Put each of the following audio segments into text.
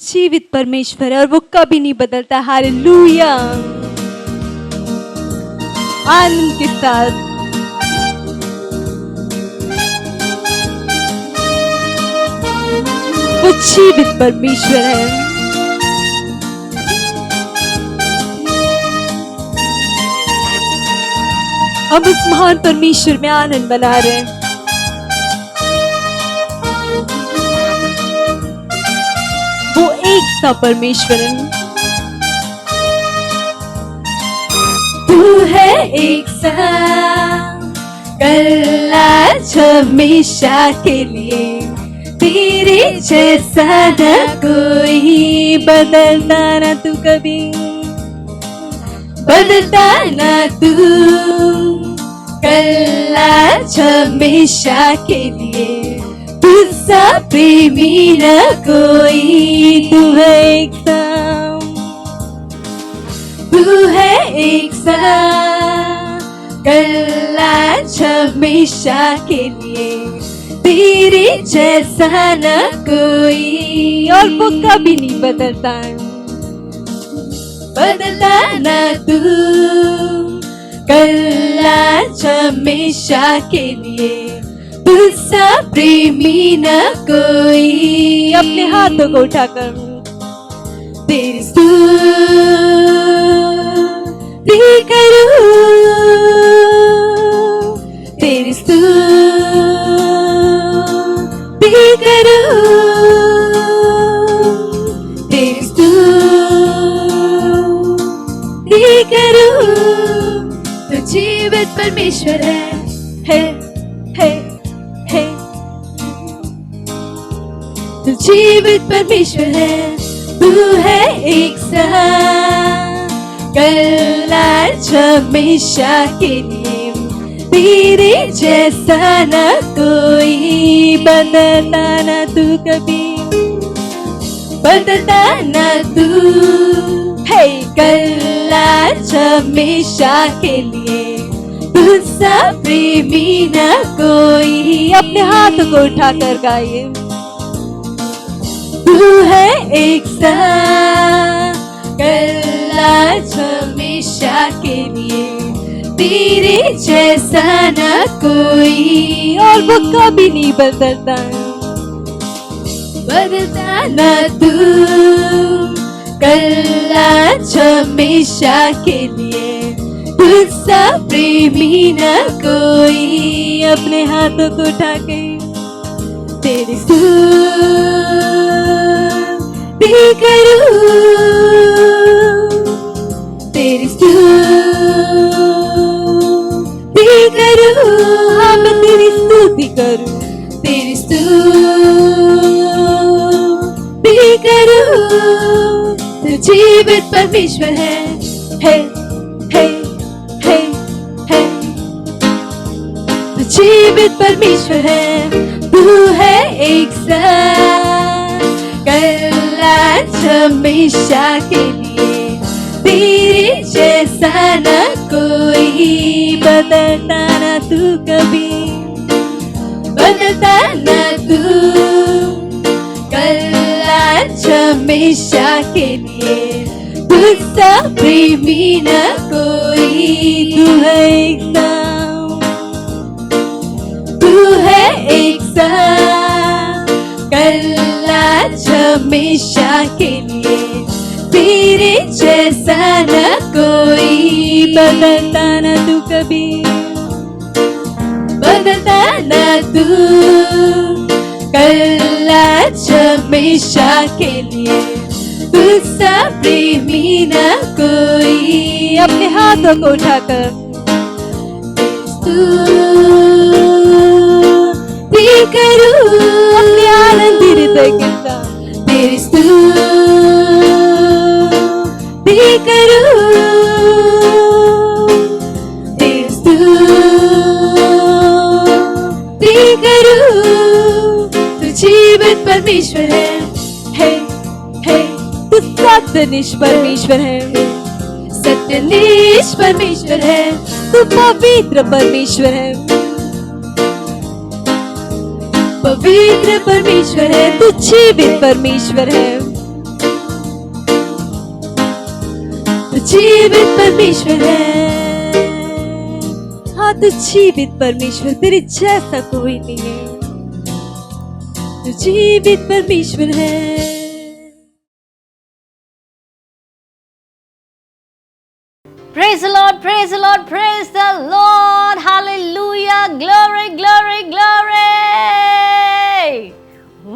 जीवित परमेश्वर है और वो कभी नहीं बदलता। हालेलुया। आनंद के साथ वो जीवित परमेश्वर है। हम उस महान परमेश्वर में आनंद मना रहे हैं। वो एक सा परमेश्वर है। तू है एक सा, कल आज हमेशा के लिए, तेरे जैसा न कोई, बदलता ना तू कभी, बदलता ना तू, कल आज हमेशा के लिए, तुझसा प्रेमी न कोई। तू है एक सा, तू है एक सा, कल आज हमेशा के लिए, तेरे जैसा न कोई, और वो कभी नहीं बदलता, बदलता न तू, कल आज हमेशा के लिए, तुझसा प्रेमी न कोई। अपने हाथों को उठाकर तेरी स्तुति करूं, तेरी स्तुति करूं, तेरी स्तुति करूं। तू जीवित परमेश्वर है। तू जीवित परमेश्वर है। तू है एक सा, कल आज हमेशा के लिए, तेरे जैसा न कोई, बदलता ना तू कभी, बदलता ना तू, है कल आज हमेशा के लिए, तुझसा प्रेमी न कोई। अपने हाथ को उठाकर गाइए। तू है एक सा, कल आज हमेशा के लिए, तेरे जैसा न कोई, और वो कभी नहीं बदलता, बदलता न तू, कल आज हमेशा के लिए, तुझसा प्रेमी न कोई। अपने हाथों को उठाके तेरी स्तुति करूं, तेरी स्तुति करूं। हाँ, मैं तेरी स्तुति करूं, तेरी स्तुति करूं। तू जीवित परमेश्वर है। तू जीवित परमेश्वर है। तू है एक सा, कल आज हमेशा के लिए, तेरे जैसा न कोई, बदलता ना तू कभी, बदलता ना तू, कल आज हमेशा के लिए, तुझसा प्रेमी न कोई। तू है एक सा, तू है एक सा, कल आज हमेशा के लिए, तेरे जैसा न कोई, बदलता ना तू कभी, बदलता ना तू, कल आज हमेशा के लिए, तुझसा प्रेमी न कोई। अपने हाथों को उठाकर स्तुति करूं, अपने आनंदी हृदय के साथ तेरी स्तुति करूं, तेरी स्तुति करूं। तू जीवित परमेश्वर है। तू सत्यनिष्ठ परमेश्वर है, सत्यनिष्ठ परमेश्वर है। तू पवित्र परमेश्वर है, पवित्र परमेश्वर है। तू जीवित परमेश्वर है। जीवित परमेश्वर है। हाँ तू जीवित परमेश्वर, तेरे जैसा कोई नहीं है, तू जीवित परमेश्वर है। Praise the Lord, praise the Lord, praise the Lord. Hallelujah. Glory, glory, glory.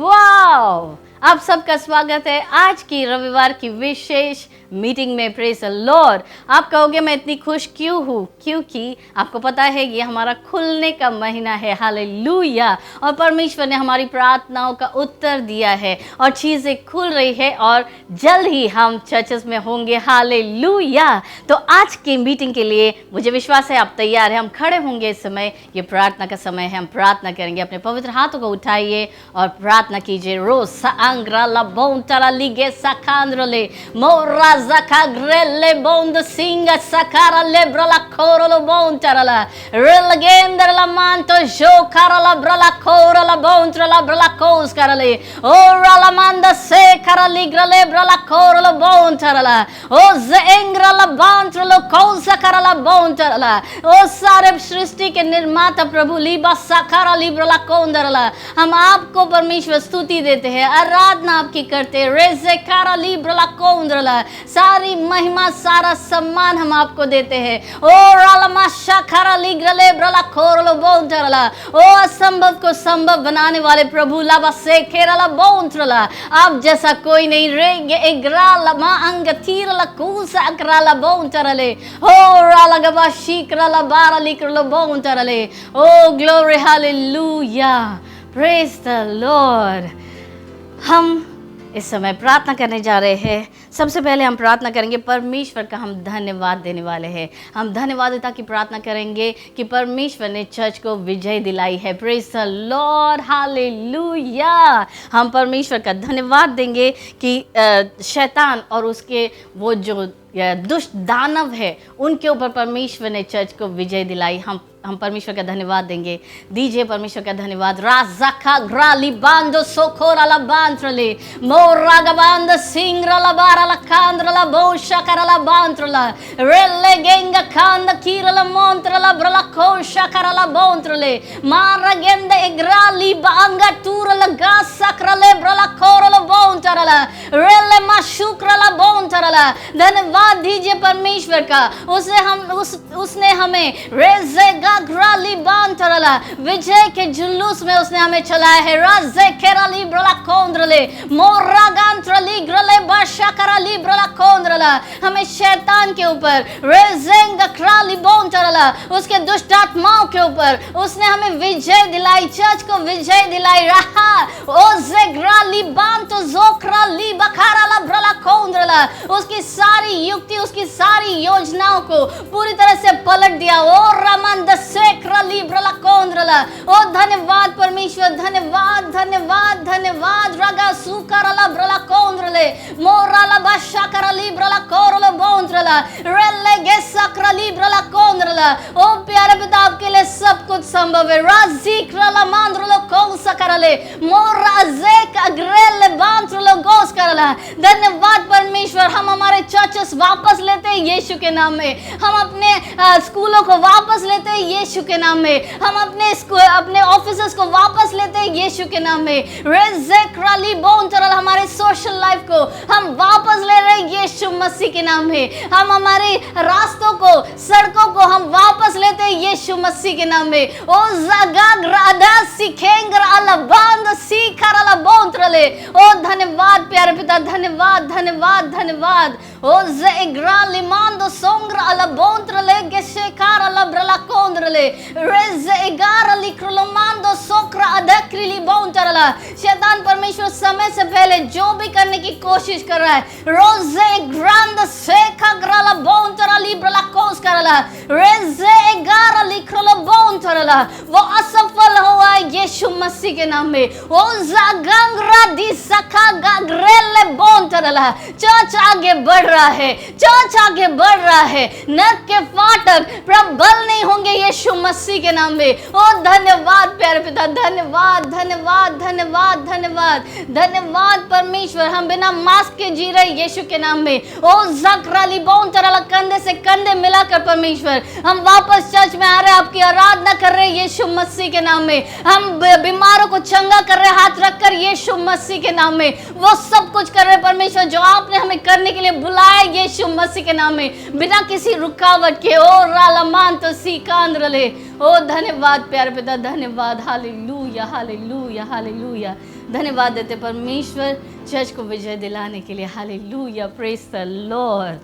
Wow! आप सबका स्वागत है आज की रविवार की विशेष मीटिंग में। Praise the Lord. आप कहोगे मैं इतनी खुश क्यों हूँ? क्योंकि आपको पता है ये हमारा खुलने का महीना है। हालेलुया। और परमेश्वर ने हमारी प्रार्थनाओं का उत्तर दिया है और चीज़ें खुल रही है और जल्द ही हम चर्चेस में होंगे। हालेलुया। तो आज की मीटिंग के लिए मुझे विश्वास है आप तैयार हैं। हम खड़े होंगे इस समय, ये प्रार्थना का समय है, हम प्रार्थना करेंगे। अपने पवित्र हाथों को उठाइए और प्रार्थना कीजिए। रोज अंग्रा लबों तरा लिगे सखांद्रले मोरा zaka grelle bond singa sakara lebra la coro lo bontara la relegender la manto jokara la brala coro la bontra la brala cos carale ora la manda se cara ligra lebra la coro lo bontara la o zengra la bantra lo cosa cara la bontara la o सारे सृष्टि के निर्माता प्रभु लीबा साकारा Libra ला कोंदरा ला हम आपको परमेश्वर स्तुति देते हैं, आराधना आपकी करते हैं। रेजे कारा लिब्रा ला कोंदरा ला सारी महिमा सारा सम्मान हम आपको देते हैं। ओ रालमा शाखरा लिग्रले ब्रला खोरलो बोंतरला ओ असंभव को संभव बनाने वाले प्रभु लाबा से खेरला बोंतरला आप जैसा कोई नहीं। रेगे एग्राला मा अंगतीरला कुसा अकराला बोंतरले ओ राला गबा शिकराला बारा लिक्रलो बोंतरले oh glory hallelujah praise the Lord. हम इस समय प्रार्थना करने जा रहे हैं। सबसे पहले हम प्रार्थना करेंगे, परमेश्वर का हम धन्यवाद देने वाले हैं। हम धन्यवादिता की प्रार्थना करेंगे कि परमेश्वर ने चर्च को विजय दिलाई है। Praise the Lord hallelujah. हम परमेश्वर का धन्यवाद देंगे कि शैतान और उसके वो जो दुष्ट दानव है उनके ऊपर परमेश्वर ने चर्च को विजय दिलाई। हम परमेश्वर का धन्यवाद देंगे। दीजिए परमेश्वर का धन्यवाद। राज़ाका ग्राली बांधो सोखोरा ला बांत्रले मोरागा बांध सिंगरा ला बारा ला कांद्रा ला बोशा करा ला बांत्रला रेले गेंगा कांद कीरा ला मोंत्रा ला ब्रला कोशा करा ला बोंत्रले मारा गेंद एग्राली बांगा टूरा ला गासा करले ब्रला कोरा ला बोंतरा ला रेले माशुकरा ला बोंतरा ला। धन्यवाद दीजिए परमेश्वर का। उसने हमें रेजे ग्राली बांतरला विजय के जुलूस में उसने हमें चलाया है। राजे केराली ब्रला कोंद्रले मोरा गांत्रली ग्रले बाशा कराली ब्रला कोंद्रला हमें शैतान के ऊपर रेजेंग क्राली बोंतरला उसके दुष्ट आत्माओं के ऊपर उसने हमें विजय दिलाई, चर्च को विजय दिलाई। रहा ओजे ग्राली बांतो जोक्राली बखाराला ब्रला कोंद्रला उसकी सारी युक्ति उसकी सारी योजनाओं को पूरी तरह से पलट दिया। ओ रमन सेक्रली ब्रला कोंद्रला ओ धन्यवाद परमेश्वर, धन्यवाद धन्यवाद धन्यवाद। रगा सुकरला ब्रला कोंद्रले मोराला बाशा करली ब्रला कोरलो बोंद्रला रेले गेसक्रली ब्रला कोंद्रला। ओ प्यारे पिता आपके लिए सब कुछ संभव है। राजिक्रला मांद्रलो कोंसा करले मोरा जेक अग्रेले बांद्रलो गोस करला। धन्यवाद परमेश्वर। हम हमारे चर्चेस वापस लेते हैं यीशु के नाम में। हम अपने स्कूलों को वापस लेते हैं यीशु के नाम में। हम अपने ऑफिसेस को वापस लेते हैं यीशु के नाम में। रेज़ेक्राली बोंतरल हमारे सोशल लाइफ को हम वापस ले रहे हैं यीशु मसीह के नाम में। हम हमारे रास्तों को सड़कों को हम वापस लेते हैं यीशु मसीह के नाम में। ओ जगाग्रादा सिखेंगर अलबांद सीखरला बोंतरले ओ धन्यवाद प्यारे पिता, धन्यवाद धन्यवाद धन्यवाद। ओ जेग्राली मांदो सोंग्र अलबोंतरले गेशेकार अलब्रला कोंद्रले रेज़ एगार लिक्रलो मांदो सोक्रा अधक्रिली बोंतरला। शैतान परमेश्वर समय से पहले जो भी करने की कोशिश कर रहा है रोज़े ग्रांड सेखा ग्राला बोंतरा लिब्रला कोस करला रेज़े एगार लिक्रलो बोंतरला वो असफल हुआ यीशु मसीह के नाम में। ओ जागंगरा दी सखा गाग्रेले बोंतरला, चर्च आगे बढ़ रहा है, चर्च आगे बढ़ रहा है। नरक के फाटक प्रबल नहीं होंगे यीशु मसीह के नाम में। ओ धन्यवाद प्यारे पिता, धन्यवाद धन्यवाद धन्यवाद धन्यवाद धन्यवाद परमेश्वर। हम बिना मास्क के जी रहे यीशु के नाम में। ओ जकराली बोंतरला, कंधे से कंधे मिलाकर परमेश्वर हम वापस चर्च में आ रहे, आपकी आराधना कर रहे यीशु मसीह के नाम में। हम बीमारों को चंगा कर रहे हाथ रखकर यीशु मसीह के नाम में। वो सब कुछ कर रहे परमेश्वर जो आपने हमें करने के लिए बुलाया यीशु मसीह के नाम में, बिना किसी रुकावट के। ओ रालमान तो सीकांद्रले, ओ धन्यवाद प्यारे पिता, धन्यवाद। Hallelujah hallelujah hallelujah. धन्यवाद देते परमेश्वर चर्च को विजय दिलाने के लिए। Hallelujah, praise the Lord.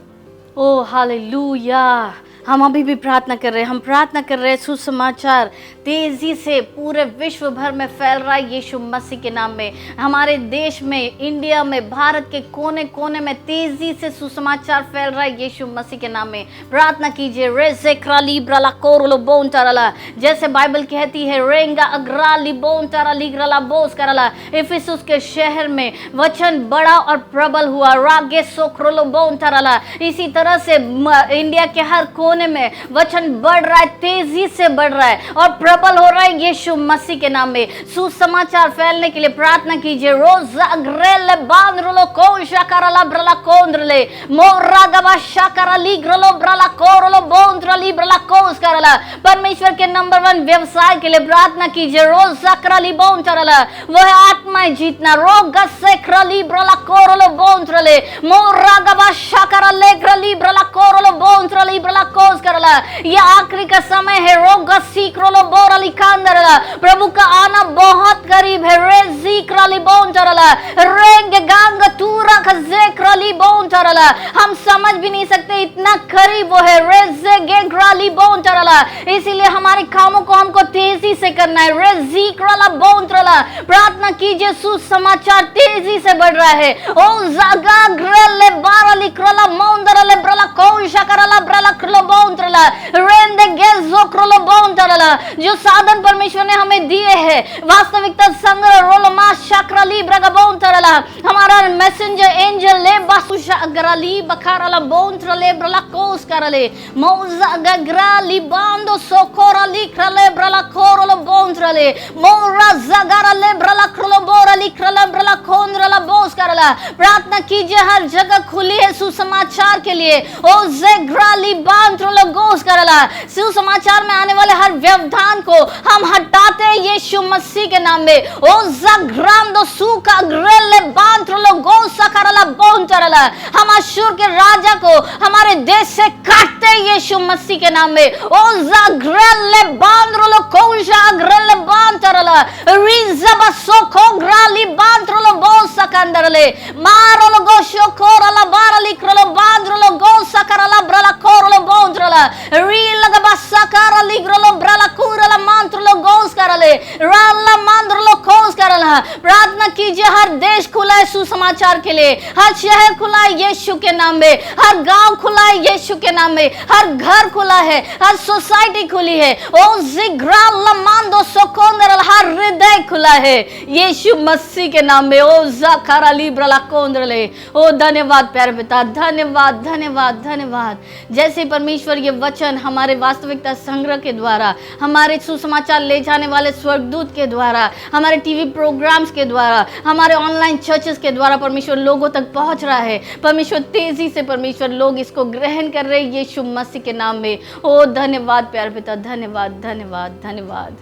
Oh hallelujah. हम अभी भी प्रार्थना कर रहे हैं, हम प्रार्थना कर रहे हैं सुसमाचार तेजी से पूरे विश्व भर में फैल रहा है यीशु मसीह के नाम में। हमारे देश में, इंडिया में, भारत के कोने कोने में तेजी से सुसमाचार फैल रहा है यीशु मसीह के नाम में। प्रार्थना कीजिए। रेजे क्राली ब्रला कोरलो बोन तरला, जैसे बाइबल कहती है रेंगा अग्राली बोन तरली ग्रला बोस करला। इफिसुस के शहर में वचन बड़ा और प्रबल हुआ, रागे सोक्रोलो बोन तरला। इसी तरह से इंडिया के हर कोने में वचन बढ़ रहा है, तेजी से बढ़ रहा है और प्रबल हो रहा है यीशु मसीह के नाम में। सुसमाचार फैलने के लिए प्रार्थना कीजिए। रोज अग्रेले बांद्रलो को शाकरला ब्रला कोंद्रले मोरा गवा शाकरली ग्रलो ब्रला कोरलो बोंद्रली ब्रला कोस करला। परमेश्वर के नंबर 1 व्यवसाय के लिए प्रार्थना कीजिए। रोज सकरली बोंत्रला, वह आत्माएं जीतना। रोग से क्रली ब्रला कोरलो बोंत्रले मोरा गवा शाकरले ग्रली ब्रला कोरलो बोंत्रली ब्रला कोस करला। ये आखिरी का समय है। रोग सीक्रोलो बोरली कांदरला, प्रभु का आना बहुत करीब है। रेजी क्रली बोंत्रला रेंग गांग तूरा खजे क्रली बोंत्रला, हम समझ भी नहीं सकते इतना करीब वो है। रेजे गेंग्राली बोंत्रला, इसीलिए हमारे कामों को हमको तेजी से करना है। रेजी क्रला बोंत्रला, प्रार्थना कीजिए। सुसमाचार तेजी से बढ़ रहा है। ओ जागा ग्रेले बारली क्रला मौंदरले ब्रला कोशा करला ब्रला क्रलो बोंत्रला रेंदे गेजो क्रलो बोंत्रला। जो साधन परमेश्वर ने हमें दिए हैं, वास्तविकता संग्रह रोलमा शाक्रली ब्रगा बोंत्रला, हमारा मैसेंजर एंजल ले बासुशा अग्रली बखारला बोंत्रले ब्रला कोस करले मौजा गग्राली बांदो सोकोरली क्रले ब्रला कोरलो बोंत्रले मोरा जगरले ब्रला क्रलो बोरली क्रले ब्रला कोंद्रला बोस करला। प्रार्थना कीजिए। हर जगह खुली है सुसमाचार के लिए। ओ जेग्राली बांद्रलो गोस करला, सुसमाचार में आने वाले हर व्यवधान को हम हटाते हैं यीशु मसीह के नाम में। ओ जग्राम दो सुका ग्रेले बांद्रलो गोस करला बोंत्रला, हम अश्शूर के राजा को हमारे देश से काटते हैं यीशु मसीह के नाम में। ओ जग्रेले बांद्रलो कोशा ग्रेले बांत्रला रिजबा सोको ग्राली बांद्रलो बोस सकंदरले मारलो गोशो कोरला बारली क्रलो बांद्रलो गोस करला ब्रला कोरलो बोंत्रला रीलगबा सकरली ग्रलो ब्रला कुरला मंत्रलो गोस करले राला मंत्रलो कोस करला। प्रार्थना कीजिए। हर देश खुला है सुसमाचार के लिए, हर शहर खुला है यीशु के नाम में, हर गांव खुला है यीशु के नाम में, हर घर खुला है, हर सोसाइटी खुली है। ओ जिग्राला मांदो सोकोंदरल, हर हृदय खुला है यीशु मसीह के नाम में। ओ जाकराली ब्रला कोंद्रले। ओ धन्यवाद प्यारे पिता, धन्यवाद धन्यवाद धन्यवाद। जैसे परमेश्वर ये वचन हमारे वास्तविकता संग्रह के द्वारा, हमारे सुसमाचार ले जाने वाले स्वर्गदूत के द्वारा, हमारे टीवी प्रोग्राम्स के द्वारा, हमारे ऑनलाइन चर्चेस के द्वारा परमेश्वर लोगों तक पहुंच रहा है। परमेश्वर तेजी से परमेश्वर लोग इसको ग्रहण कर रहे हैं यीशु मसीह के नाम में। ओ धन्यवाद प्यारे पिता, धन्यवाद धन्यवाद धन्यवाद।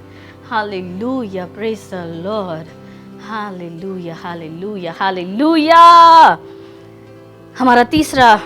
Hallelujah, praise the Lord. Hallelujah hallelujah hallelujah. हमारा तीसरा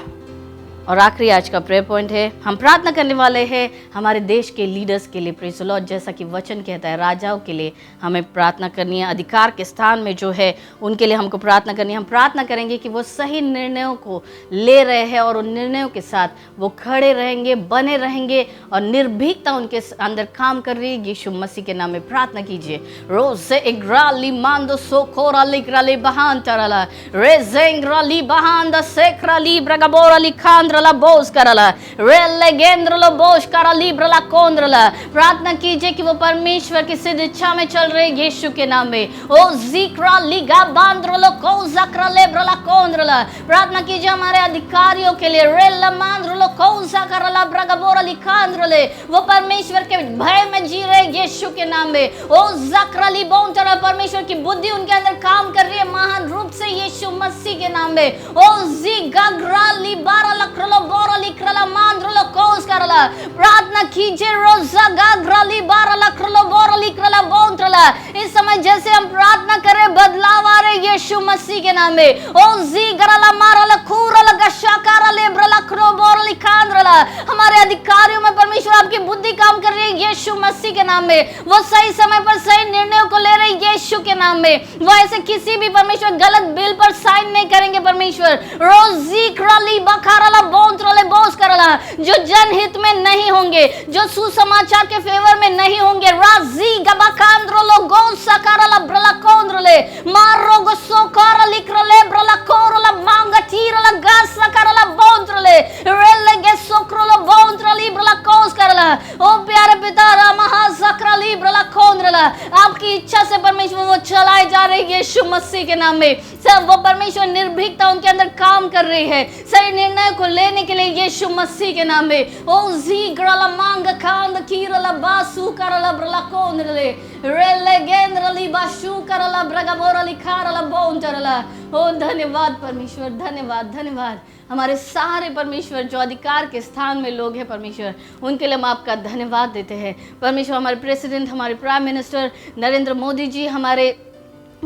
और आखिरी आज का प्रेयर पॉइंट है। हम प्रार्थना करने वाले हैं हमारे देश के लीडर्स के लिए। प्रेज़ द लॉर्ड, जैसा कि वचन कहता है राजाओं के लिए हमें प्रार्थना करनी है। अधिकार के स्थान में जो है उनके लिए हमको प्रार्थना करनी है। हम प्रार्थना करेंगे कि वो सही निर्णयों को ले रहे हैं और उन निर्णयों के साथ वो खड़े रहेंगे, बने रहेंगे और निर्भीकता उनके अंदर काम कर रही है। यीशु मसीह के नाम में प्रार्थना कीजिए। रोज़ इग्राली मांदो सोकोराली ग्राली बहान तरला रेजेंग्राली बहान द सेक्राली ब्रगबोराली खांद्र ला बोस करला रेले गेंद्र लो बोश करा लिब्र ला कोंद्र ला। प्रार्थना कीजिए कि वो परमेश्वर की सिद्ध इच्छा में चल रहे यीशु के नाम में। ओ जिक्रा लिगा बांद्र लो को जक्रा लेब्र ला कोंद्र ला। प्रार्थना कीजिए हमारे अधिकारियों के लिए रेला मांद्र लो को जक्रा ला ब्रगबोरा लिखांद्र ले, वो परमेश्वर के भय में जी रहे यीशु के नाम में। ओ जक्रा ली बोंतरा, परमेश्वर की बुद्धि उनके अंदर काम कर रही है महान रूप से यीशु मसीह के नाम में। ओ जी गग्रा ली बारा लक्रलो बोरा लिक्रला मांद्र लो कोस करला। प्रार्थना कीजिए रोजा गग्रा ली बारा लक्रलो बोरा लिक्रला बोंतरला। इस समय जैसे हम प्रार्थना करें बदलाव आ रहे यीशु मसीह के नाम में। ओ जी गरला मारला खूरला गशाकारा लेब्रला क्रो बोरा लिखांद्रला। हमारे अधिकारियों में परमेश्वर आपकी बुद्धि काम कर रही है यीशु मसीह के नाम में। वो सही समय पर सही निर्णयों को ले रहे यीशु के नाम में। वो ऐसे किसी भी परमेश्वर गलत बिल पर साइन नहीं करेंगे परमेश्वर। रोजी क्रली बखारला बोंतरले बोस करला, जो जनहित में नहीं होंगे, जो सुसमाचार के फेवर में नहीं होंगे। राजी गबकांद्रलो गोल सकारला ब्रला कोंद्रले मारो गो सोकार लिक्रले ब्रला कोरला मांगा तीरला गास सकारला बोंतरले रेले गे सोक्रलो बोंतरली ब्रला कोस करला। ओ प्यारे पिता रामहा सकरली ब्रला कोंद्रला, आपकी इच्छा से परमेश्वर वो चलाए जा रहे यीशु मसीह के नाम में। सब वो परमेश्वर निर्भीकता उनके अंदर काम कर रही है सही निर्णय को लेने के लिए यीशु मसीह के नाम में। ओ जी ग्रला मांग खांद कीरला बासु करला ब्रला कोंद्रले रेले गेंद्रली बाशु करला ब्रगबोरली खारला बोंतरला। ओ धन्यवाद परमेश्वर, धन्यवाद धन्यवाद। हमारे सारे परमेश्वर जो अधिकार के स्थान में लोग हैं परमेश्वर, उनके लिए हम आपका धन्यवाद देते हैं परमेश्वर। हमारे प्रेसिडेंट, हमारे प्राइम मिनिस्टर नरेंद्र मोदी जी, हमारे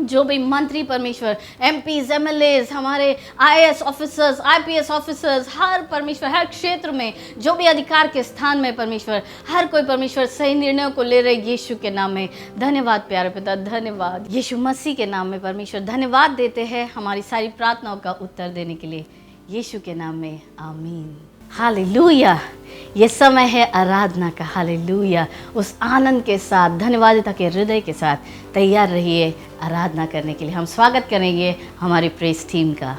जो भी मंत्री परमेश्वर, एमपीज, एमएलएज, हमारे आईएएस ऑफिसर्स, आईपीएस ऑफिसर्स, हर परमेश्वर हर क्षेत्र में जो भी अधिकार के स्थान में परमेश्वर, हर कोई परमेश्वर सही निर्णयों को ले रहे यीशु के नाम में धन्यवाद प्यारे पिता, धन्यवाद यीशु मसीह के नाम में परमेश्वर धन्यवाद देते हैं हमारी सारी प्रार्थनाओं का उत्तर देने के लिए यीशु के नाम में, आमीन। हालेलुया। ये समय है आराधना का। हालेलुया। उस आनंद के साथ, धन्यवादिता के हृदय के साथ तैयार रहिए आराधना करने के लिए। हम स्वागत करेंगे हमारी प्रेस टीम का।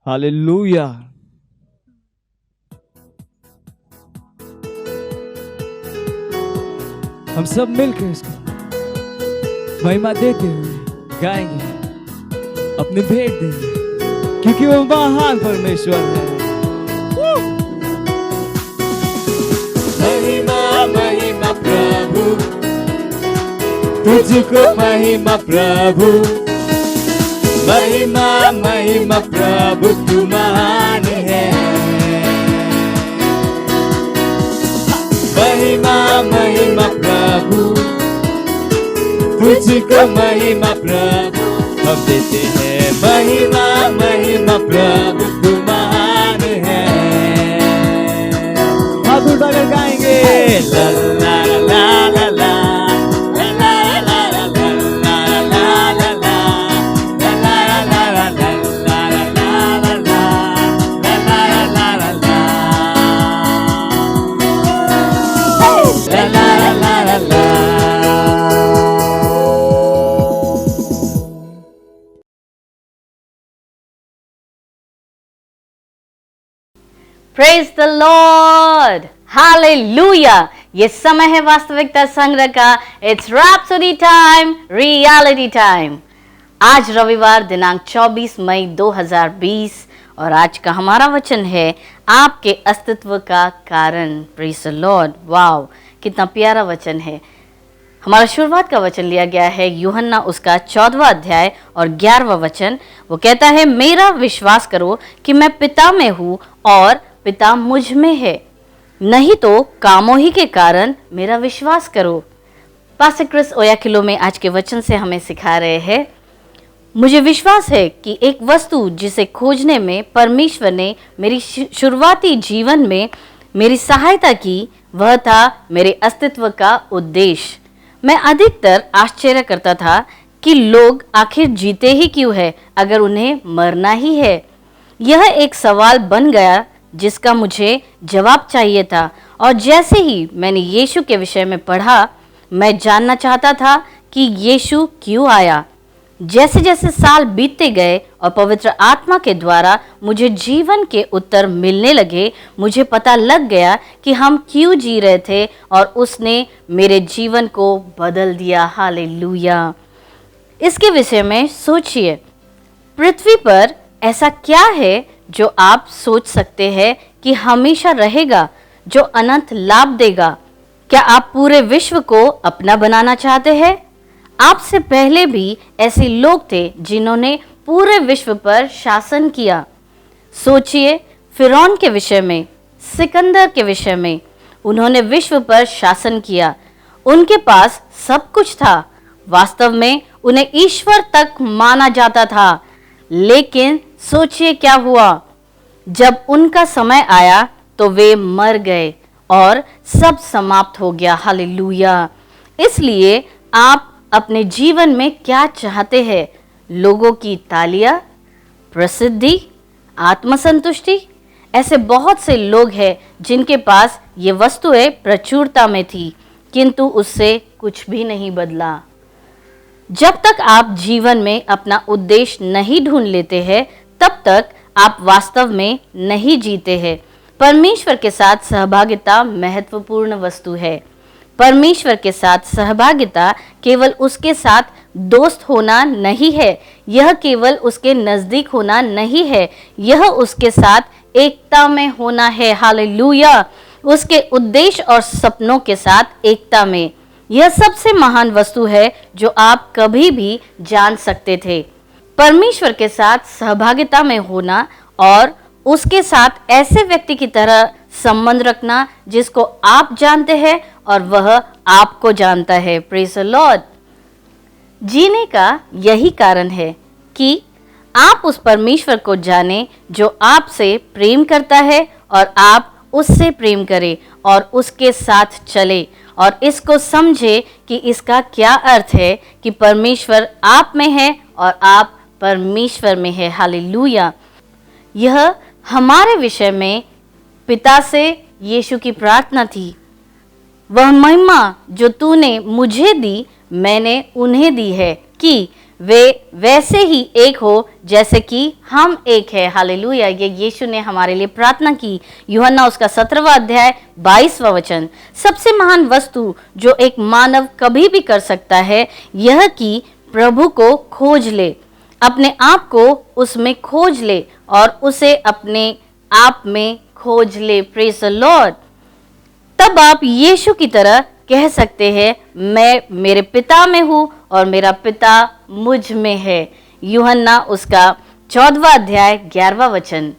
हालेलुया। हम सब मिलकर इसको महिमा देते हुए गाएंगे, अपनी भेंट देंगे, क्योंकि वो महान परमेश्वर है। महिमा महिमा प्रभु, तुझको महिमा प्रभु, महिमा महिमा प्रभु तू महान है। महिमा महिमा प्रभु, तुझको महिमा प्रभु हम देते हैं। महिमा महिमा प्रभु तू महान है। हाथ उठाकर गाएंगे ला ला ला ला ला। Praise the Lord, hallelujah. ये समय है वास्तविकता संग्रह का। It's rhapsody time, reality time. आज रविवार दिनांक 24 मई 2020 और आज का हमारा वचन है आपके अस्तित्व का कारण। Praise the Lord. वाओ, कितना प्यारा वचन है। हमारा शुरुआत का वचन लिया गया है यूहन्ना उसका 14वां अध्याय और 11वां वचन। वो कहता है, मेरा विश्वास करो कि मैं पिता में हूँ और पिता मुझ में है, नहीं तो कामों ही के कारण मेरा विश्वास करो। पास्टर क्रिस ओयाखिलो में आज के वचन से हमें सिखा रहे हैं, मुझे विश्वास है कि एक वस्तु जिसे खोजने में परमेश्वर ने मेरी शुरुआती जीवन में मेरी सहायता की, वह था मेरे अस्तित्व का उद्देश्य। मैं अधिकतर आश्चर्य करता था कि लोग आखिर जीते ही क्यों है अगर उन्हें मरना ही है। यह एक सवाल बन गया जिसका मुझे जवाब चाहिए था, और जैसे ही मैंने यीशु के विषय में पढ़ा, मैं जानना चाहता था कि यीशु क्यों आया। जैसे जैसे साल बीतते गए और पवित्र आत्मा के द्वारा मुझे जीवन के उत्तर मिलने लगे, मुझे पता लग गया कि हम क्यों जी रहे थे, और उसने मेरे जीवन को बदल दिया। हालेलुया। इसके विषय में सोचिए, पृथ्वी पर ऐसा क्या है जो आप सोच सकते हैं कि हमेशा रहेगा, जो अनंत लाभ देगा? क्या आप पूरे विश्व को अपना बनाना चाहते हैं? आपसे पहले भी ऐसे लोग थे जिन्होंने पूरे विश्व पर शासन किया। सोचिए फिरौन के विषय में, सिकंदर के विषय में। उन्होंने विश्व पर शासन किया, उनके पास सब कुछ था, वास्तव में उन्हें ईश्वर तक माना जाता था। लेकिन सोचिए क्या हुआ, जब उनका समय आया तो वे मर गए और सब समाप्त हो गया। हालेलुया। इसलिए आप अपने जीवन में क्या चाहते हैं? लोगों की तालियां, प्रसिद्धि, आत्मसंतुष्टि? ऐसे बहुत से लोग हैं जिनके पास ये वस्तुएं प्रचुरता में थी, किंतु उससे कुछ भी नहीं बदला। जब तक आप जीवन में अपना उद्देश्य नहीं ढूंढ लेते हैं, तब तक आप वास्तव में नहीं जीते हैं। परमेश्वर के साथ सहभागिता महत्वपूर्ण वस्तु है। परमेश्वर के साथ सहभागिता केवल उसके साथ दोस्त होना नहीं है, यह केवल उसके नजदीक होना नहीं है, यह उसके साथ एकता में होना है। हालेलुया। उसके उद्देश्य और सपनों के साथ एकता में। यह सबसे महान वस्तु है जो आप कभी भी जान सकते थे। परमेश्वर के साथ सहभागिता में होना और उसके साथ ऐसे व्यक्ति की तरह संबंध रखना जिसको आप जानते हैं और वह आपको जानता है। Praise the Lord. जीने का यही कारण है कि आप उस परमेश्वर को जाने जो आपसे प्रेम करता है, और आप उससे प्रेम करें और उसके साथ चले, और इसको समझे कि इसका क्या अर्थ है कि परमेश्वर आप में है और आप परमेश्वर में है। हालेलुया। यह हमारे विषय में पिता से यीशु की प्रार्थना थी। वह महिमा जो तूने मुझे दी, मैंने उन्हें दी है, कि वे वैसे ही एक हो जैसे कि हम एक है। हालेलुया। ये यीशु ने हमारे लिए प्रार्थना की। यूहन्ना उसका 17वां अध्याय 22वां वचन। सबसे महान वस्तु जो एक मानव कभी भी कर सकता है, यह कि प्रभु को खोज ले, अपने आप को उसमें खोज ले और उसे अपने आप में खोज ले। Praise the Lord. तब आप यीशु की तरह कह सकते हैं, मैं मेरे पिता में हूँ और मेरा पिता मुझ में है। यूहन्ना उसका 14वां अध्याय 11वां वचन।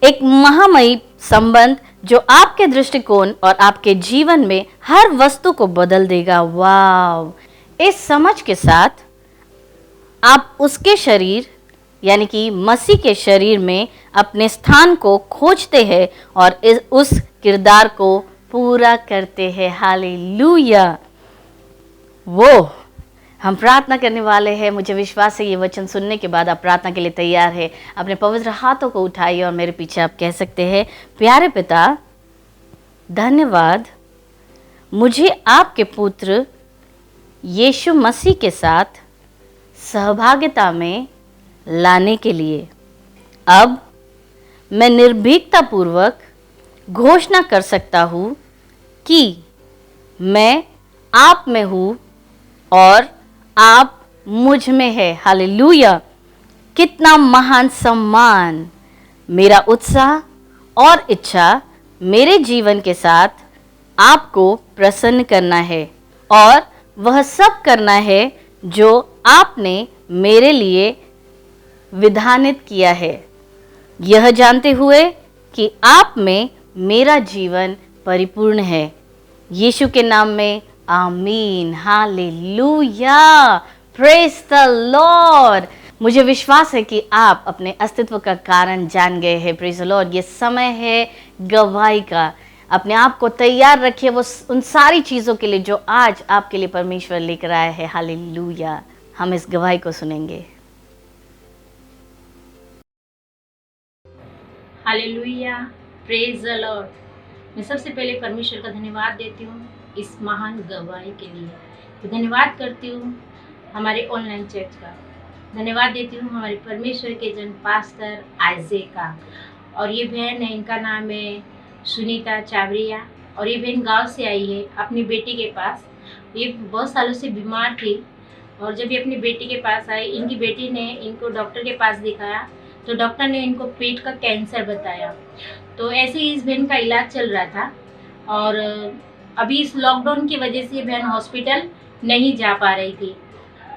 एक महामयी संबंध जो आपके दृष्टिकोण और आपके जीवन में हर वस्तु को बदल देगा। वाव। इस समझ के साथ आप उसके शरीर यानी कि मसीह के शरीर में अपने स्थान को खोजते हैं और उस किरदार को पूरा करते हैं। हालेलुया। वो हम प्रार्थना करने वाले हैं। मुझे विश्वास है ये वचन सुनने के बाद आप प्रार्थना के लिए तैयार है। अपने पवित्र हाथों को उठाइए और मेरे पीछे आप कह सकते हैं, प्यारे पिता, धन्यवाद मुझे आपके पुत्र यीशु मसीह के साथ सहभागिता में लाने के लिए। अब मैं निर्भीकता पूर्वक घोषणा कर सकता हूँ कि मैं आप में हूँ और आप मुझ में है। हालेलुया। कितना महान सम्मान। मेरा उत्साह और इच्छा मेरे जीवन के साथ आपको प्रसन्न करना है और वह सब करना है जो आपने मेरे लिए विधानित किया है, यह जानते हुए कि आप में मेरा जीवन परिपूर्ण है। यीशु के नाम में आमीन। हालेलुया। Praise the Lord. मुझे विश्वास है कि आप अपने अस्तित्व का कारण जान गए हैं। Praise the Lord. ये समय है गवाही का। अपने आप को तैयार रखिए वो उन सारी चीज़ों के लिए जो आज आपके लिए परमेश्वर लेकर आया है। हालेलुया। हम इस गवाही को सुनेंगे। Hallelujah, praise the Lord. मैं सबसे पहले परमेश्वर का धन्यवाद देती हूँ इस महान गवाही के लिए। तो धन्यवाद करती हूँ हमारे ऑनलाइन चर्च का, धन्यवाद देती हूँ हमारे परमेश्वर के जन पास्टर आइज़ेक का। और ये बहन है, इनका नाम है सुनीता चावरिया, और ये बहन गांव से आई है अपनी बेटी के पास। ये बहुत सालों से बीमार थी, और जब ये अपनी बेटी के पास आई, इनकी बेटी ने इनको डॉक्टर के पास दिखाया, तो डॉक्टर ने इनको पेट का कैंसर बताया। तो ऐसे ही इस बहन का इलाज चल रहा था, और अभी इस लॉकडाउन की वजह से ये बहन हॉस्पिटल नहीं जा पा रही थी।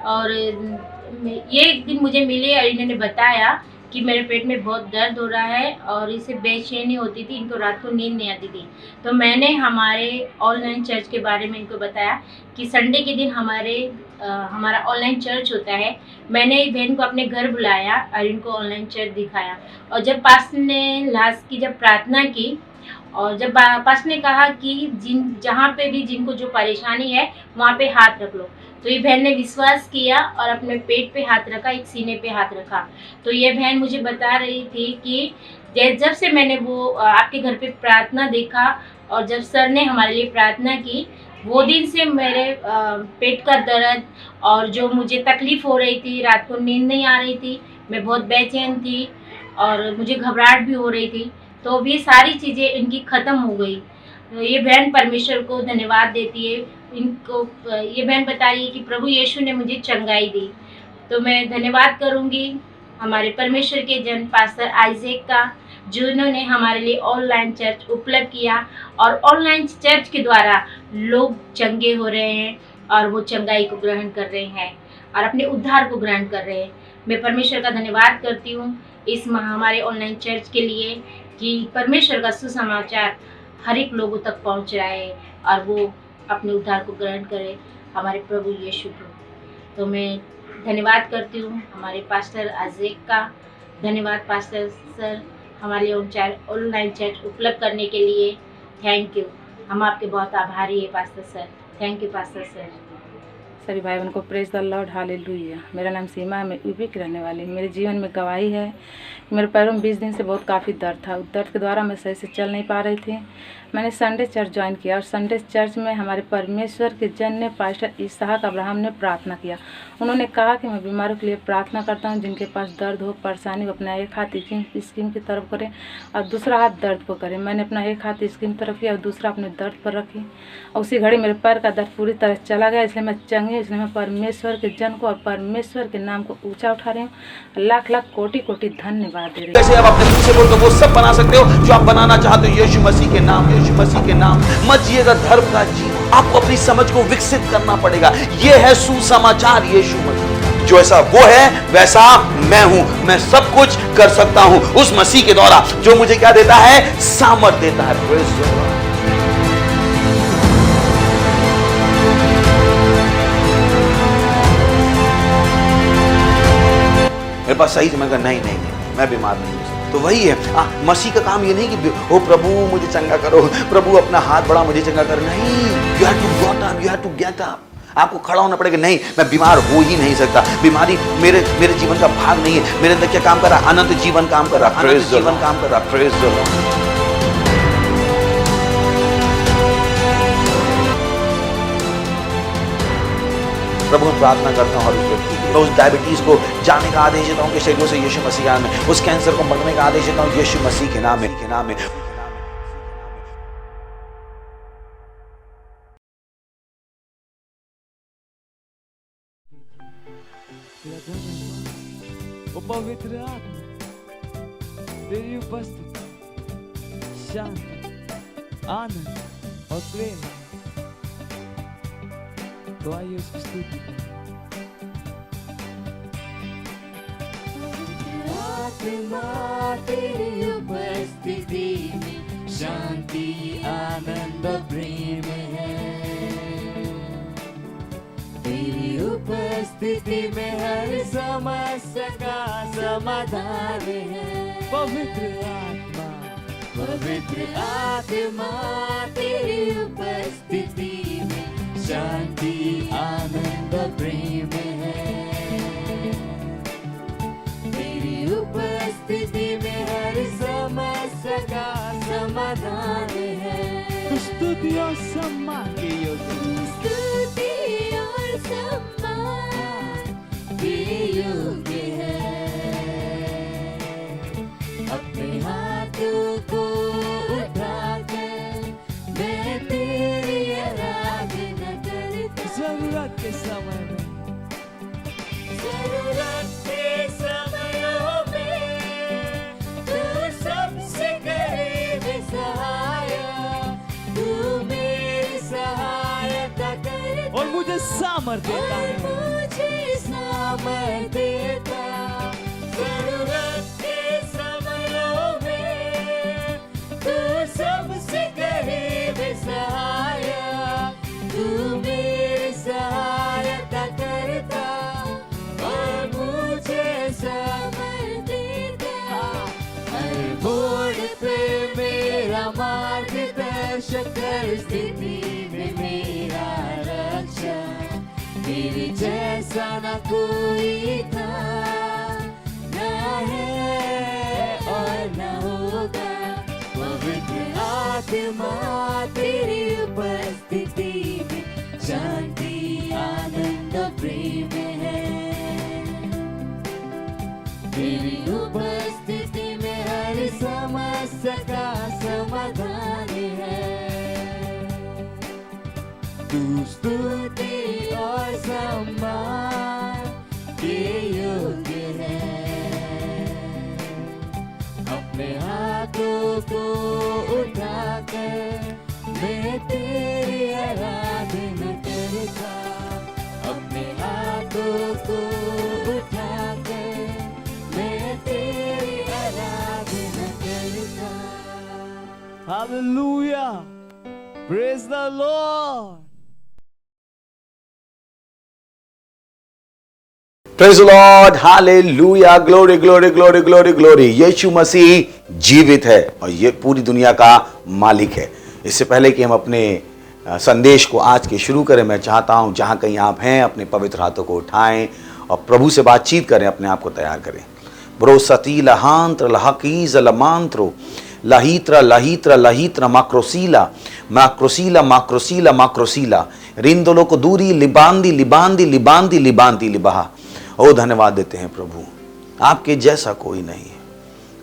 और ये एक दिन मुझे मिले और इन्होंने बताया कि मेरे पेट में बहुत दर्द हो रहा है और इसे बेचैनी होती थी, इनको रात को नींद नहीं आती थी। तो मैंने हमारे ऑनलाइन चर्च के बारे में इनको बताया कि संडे के दिन हमारा ऑनलाइन चर्च होता है। मैंने बहन को अपने घर बुलाया और इनको ऑनलाइन चर्च दिखाया। और जब पास्टर ने लास्ट की जब प्रार्थना की, और जब पास्टर ने कहा कि जहाँ पे भी जिनको जो परेशानी है वहाँ पे हाथ रख लो, तो ये बहन ने विश्वास किया और अपने पेट पे हाथ रखा, एक सीने पे हाथ रखा। तो ये बहन मुझे बता रही थी कि जब से मैंने वो आपके घर पे प्रार्थना देखा और जब सर ने हमारे लिए प्रार्थना की, वो दिन से मेरे पेट का दर्द और जो मुझे तकलीफ़ हो रही थी, रात को नींद नहीं आ रही थी, मैं बहुत बेचैन थी और मुझे घबराहट भी हो रही थी, तो ये सारी चीज़ें इनकी ख़त्म हो गई। तो ये बहन परमेश्वर को धन्यवाद देती है। इनको ये बहन बता रही है कि प्रभु यीशु ने मुझे चंगाई दी। तो मैं धन्यवाद करूँगी हमारे परमेश्वर के जन पास्टर आइज़ेक का, जिन्होंने हमारे लिए ऑनलाइन चर्च उपलब्ध किया, और ऑनलाइन चर्च के द्वारा लोग चंगे हो रहे हैं और वो चंगाई को ग्रहण कर रहे हैं और अपने उद्धार को ग्रहण कर रहे हैं। मैं परमेश्वर का धन्यवाद करती हूँ इस हमारे ऑनलाइन चर्च के लिए कि परमेश्वर का सुसमाचार हर एक लोगों तक पहुँच रहा है और वो अपने उद्धार को ग्रहण करे, हमारे प्रभु यीशु को। तो मैं धन्यवाद करती हूँ हमारे पास्टर आइज़ेक का। धन्यवाद पास्टर सर, हमारे लिए ऑनलाइन चर्च उपलब्ध करने के लिए थैंक यू। हम आपके बहुत आभारी है pastor sir. Thank you pastor sir. सभी भाई बहन को प्रेज द लॉर्ड, हालेलुया। मेरा नाम सीमा है, मैं यूपी की रहने वाली हूँ। मेरे जीवन में गवाही है, मेरे पैरों में 20 दिन से बहुत काफ़ी दर्द था। उस दर्द के द्वारा मैं सही से चल नहीं पा रही थी। मैंने संडे चर्च ज्वाइन किया और संडे चर्च में हमारे परमेश्वर के जन ने, पास्टर इसहाक अब्राहम ने प्रार्थना किया। उन्होंने कहा कि मैं बीमारों के लिए प्रार्थना करता हूँ, जिनके पास दर्द हो, परेशानी हो, अपना एक हाथ स्किन की तरफ करें और दूसरा हाथ दर्द को करें। मैंने अपना एक हाथ स्किन की तरफ किया और दूसरा अपने दर्द पर रखी, और उसी घड़ी मेरे पैर का दर्द पूरी तरह चला गया। इसलिए मैं चंगी, इसलिए मैं परमेश्वर के जन को और परमेश्वर के नाम को ऊँचा उठा रही हूँ। लाख लाख कोटि कोटि धन्यवाद दे रही हूँ। कैसे आप अपने मुंह से बोल दो, वो सब बना सकते हो जो आप बनाना चाहते हो। यीशु मसीह के नाम, यीशु मसीह के नाम। मत जिएगा धर्म का जीवन, आपको अपनी समझ को विकसित करना पड़ेगा। ये है सुसमाचार यीशु मसीह। जो ऐसा वो है वैसा मैं हूं। मैं सब कुछ कर सकता हूं उस मसीह के द्वारा जो मुझे क्या देता है, सामर्थ देता है। Praise the Lord। मेरे पास सही समय का नहीं, मैं बीमार नहीं हूँ। तो वही है मसीह का काम। ये नहीं कि ओ प्रभु मुझे चंगा करो, प्रभु अपना हाथ बढ़ा मुझे चंगा करो। नहीं, you have to got up, you have to get up. आपको खड़ा होना पड़ेगा। नहीं, मैं बीमार हो ही नहीं सकता। बीमारी मेरे जीवन का भाग नहीं है। मेरे अंदर क्या काम कर रहा? अनंत जीवन काम कर रहा, अनंत जीवन काम कर रहा। Praise the Lord. प्रभु मैं प्रार्थना करता हूँ और उस व्यक्ति को, उस डायबिटीज को जाने का आदेश देता हूँ कि शरीरों से यीशु मसीह के नाम में। उस कैंसर को मरने का आदेश देता हूँ यीशु मसीह के नाम में। वो पवित्र आत्मा तेरी उपस्थिति, शांति, आनंद और प्रेम, तो आइए उसकी स्तुति करें। आत्मा तेरी उपस्थिति में शांति, आनंद और प्रेम है। तेरी उपस्थिति में हर समस्या का समाधान है। पवित्र आत्मा तेरी उपस्थिति में शांति, आनंद और प्रेम है। समाधान है। स्तुति और सम्मान के योग्य, स्तुति और सम्मान के योग्य है। अपने हाथों को उठाकर मैं तेरी आराधना करता। जरूरत के समय में, जरूरत के समयों में तू सबसे करीब सहायक, तू मेरी सहायता करता और मुझे सामर्थ्य देता और है। मुझे सामर्थ्य देता। जरूरत के समयों में तू सबसे करीब सहायक, तू मेरी सहायता करता और मुझे सामर्थ्य देता। हर मोड़ पे मेरा मार्गदर्शक, हर स्थिति में मेरा रक्षक, तेरे जैसा न कोई था, न है और न होगा। पवित्र आत्मा तेरी उपस्थिति में शांति आनंद प्रेम है। तेरी उपस्थिति में हर समस्या का समाधान है। तू स्तुति और सम्मान के योग्य है। अपने हाथों को उठाकर मैं तेरी आराधना करता। अपने हाथों को उठाकर मैं तेरी आराधना करता। Hallelujah. Praise the Lord. Praise Lord, hallelujah, glory glory glory glory glory. Yeshu Masih जीवित है और ये पूरी दुनिया का मालिक है। इससे पहले कि हम अपने संदेश को आज के शुरू करें, मैं चाहता हूं जहां कहीं आप हैं अपने पवित्र हाथों को उठाएं और प्रभु से बातचीत करें, अपने आप को तैयार करें। ब्रो सती लहांत्र लहकीज लमांत्रो लहित्रा लहित्रा लहित्रा माक्रोसीला माक्रोसीला माक्रोसीला माक्रोसीला रिंदोलो को दूरी लिबांदी लिबांदी लिबांदी लिबांदी लिबाहा। ओ धन्यवाद देते हैं प्रभु, आपके जैसा कोई नहीं है।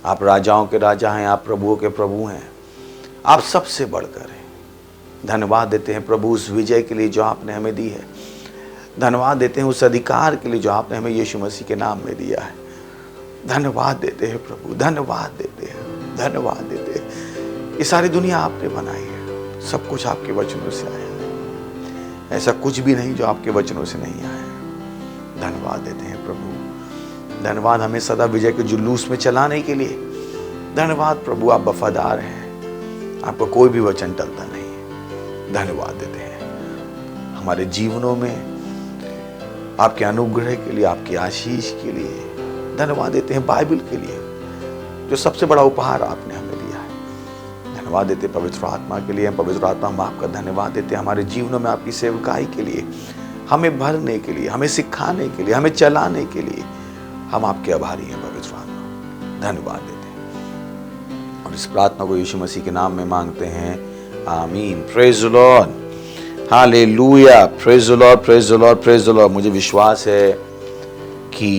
आप राजाओं के राजा हैं, आप प्रभुओं के प्रभु हैं, आप सबसे बढ़कर हैं। धन्यवाद देते हैं प्रभु उस विजय के लिए जो आपने हमें दी है। धन्यवाद देते हैं उस अधिकार के लिए जो आपने हमें यीशु मसीह के नाम में दिया है। धन्यवाद देते हैं प्रभु, धन्यवाद देते हैं, धन्यवाद देते हैं। ये सारी दुनिया आपने बनाई है, सब कुछ आपके वचनों से आया है। ऐसा कुछ भी नहीं जो आपके वचनों से नहीं आया है। धन्यवाद देते हैं प्रभु, धन्यवाद हमें सदा विजय के जुलूस में चलाने के लिए। धन्यवाद प्रभु, आप वफादार हैं, आपका कोई भी वचन टलता नहीं। धन्यवाद देते हैं हमारे जीवनों में आपके अनुग्रह के लिए, आपकी आशीष के लिए। धन्यवाद देते हैं बाइबल के लिए जो सबसे बड़ा उपहार आपने हमें दिया है। धन्यवाद देते पवित्र आत्मा के लिए। पवित्र आत्मा, हम आपका धन्यवाद देते हैं हमारे जीवनों में आपकी सेवकाई के लिए, हमें भरने के लिए, हमें सिखाने के लिए, हमें चलाने के लिए। हम आपके आभारी हैं पवित्र आत्मा, धन्यवाद देते हैं और इस प्रार्थना को यीशु मसीह के नाम में मांगते हैं, आमीन। Praise the Lord, hallelujah, praise the Lord, praise the Lord, praise the Lord. मुझे विश्वास है कि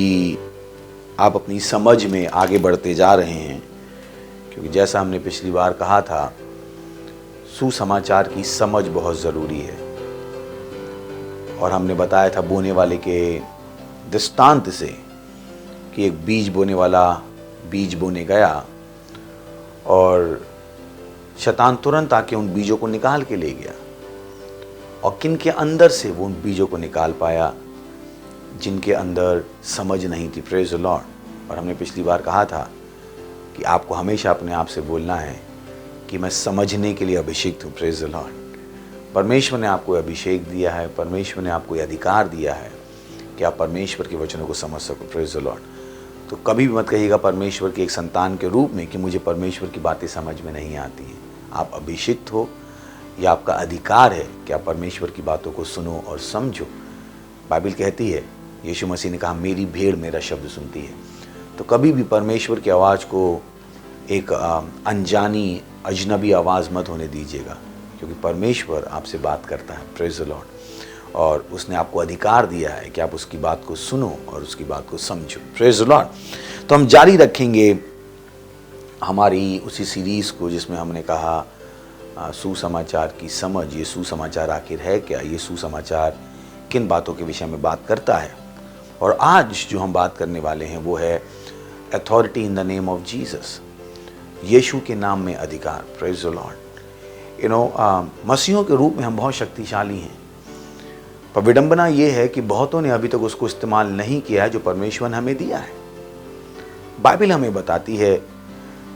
आप अपनी समझ में आगे बढ़ते जा रहे हैं, क्योंकि जैसा हमने पिछली बार कहा था, सुसमाचार की समझ बहुत ज़रूरी है। और हमने बताया था बोने वाले के दृष्टांत से कि एक बीज बोने वाला बीज बोने गया और शैतान तुरंत आके उन बीजों को निकाल के ले गया। और किन के अंदर से वो उन बीजों को निकाल पाया? जिनके अंदर समझ नहीं थी। Praise the Lord. और हमने पिछली बार कहा था कि आपको हमेशा अपने आप से बोलना है कि मैं समझने के लिए अभिषिक्त हूँ। Praise the Lord. परमेश्वर ने आपको अभिषेक दिया है, परमेश्वर ने आपको अधिकार दिया है कि आप परमेश्वर के वचनों को समझ सको। Praise the Lord. तो कभी भी मत कहिएगा परमेश्वर के एक संतान के रूप में कि मुझे परमेश्वर की बातें समझ में नहीं आती हैं। आप अभिषिक्त हो, यह आपका अधिकार है कि आप परमेश्वर की बातों को सुनो और समझो। बाइबल कहती है, यीशु मसीह ने कहा, मेरी भेड़ मेरा शब्द सुनती है। तो कभी भी परमेश्वर की आवाज़ को एक अनजानी अजनबी आवाज़ मत होने दीजिएगा, क्योंकि परमेश्वर आपसे बात करता है। Praise the Lord. और उसने आपको अधिकार दिया है कि आप उसकी बात को सुनो और उसकी बात को समझो। Praise the Lord. तो हम जारी रखेंगे हमारी उसी सीरीज़ को जिसमें हमने कहा सुसमाचार की समझ। ये सुसमाचार आखिर है क्या, ये सुसमाचार किन बातों के विषय में बात करता है। और आज जो हम बात करने वाले हैं वो है authority in the name of Jesus, Yeshu के नाम में अधिकार। Praise the Lord. मसीहों के रूप में हम बहुत शक्तिशाली हैं, पर विडंबना ये है कि बहुतों ने अभी तक उसको इस्तेमाल नहीं किया है जो परमेश्वर ने हमें दिया है। बाइबल हमें बताती है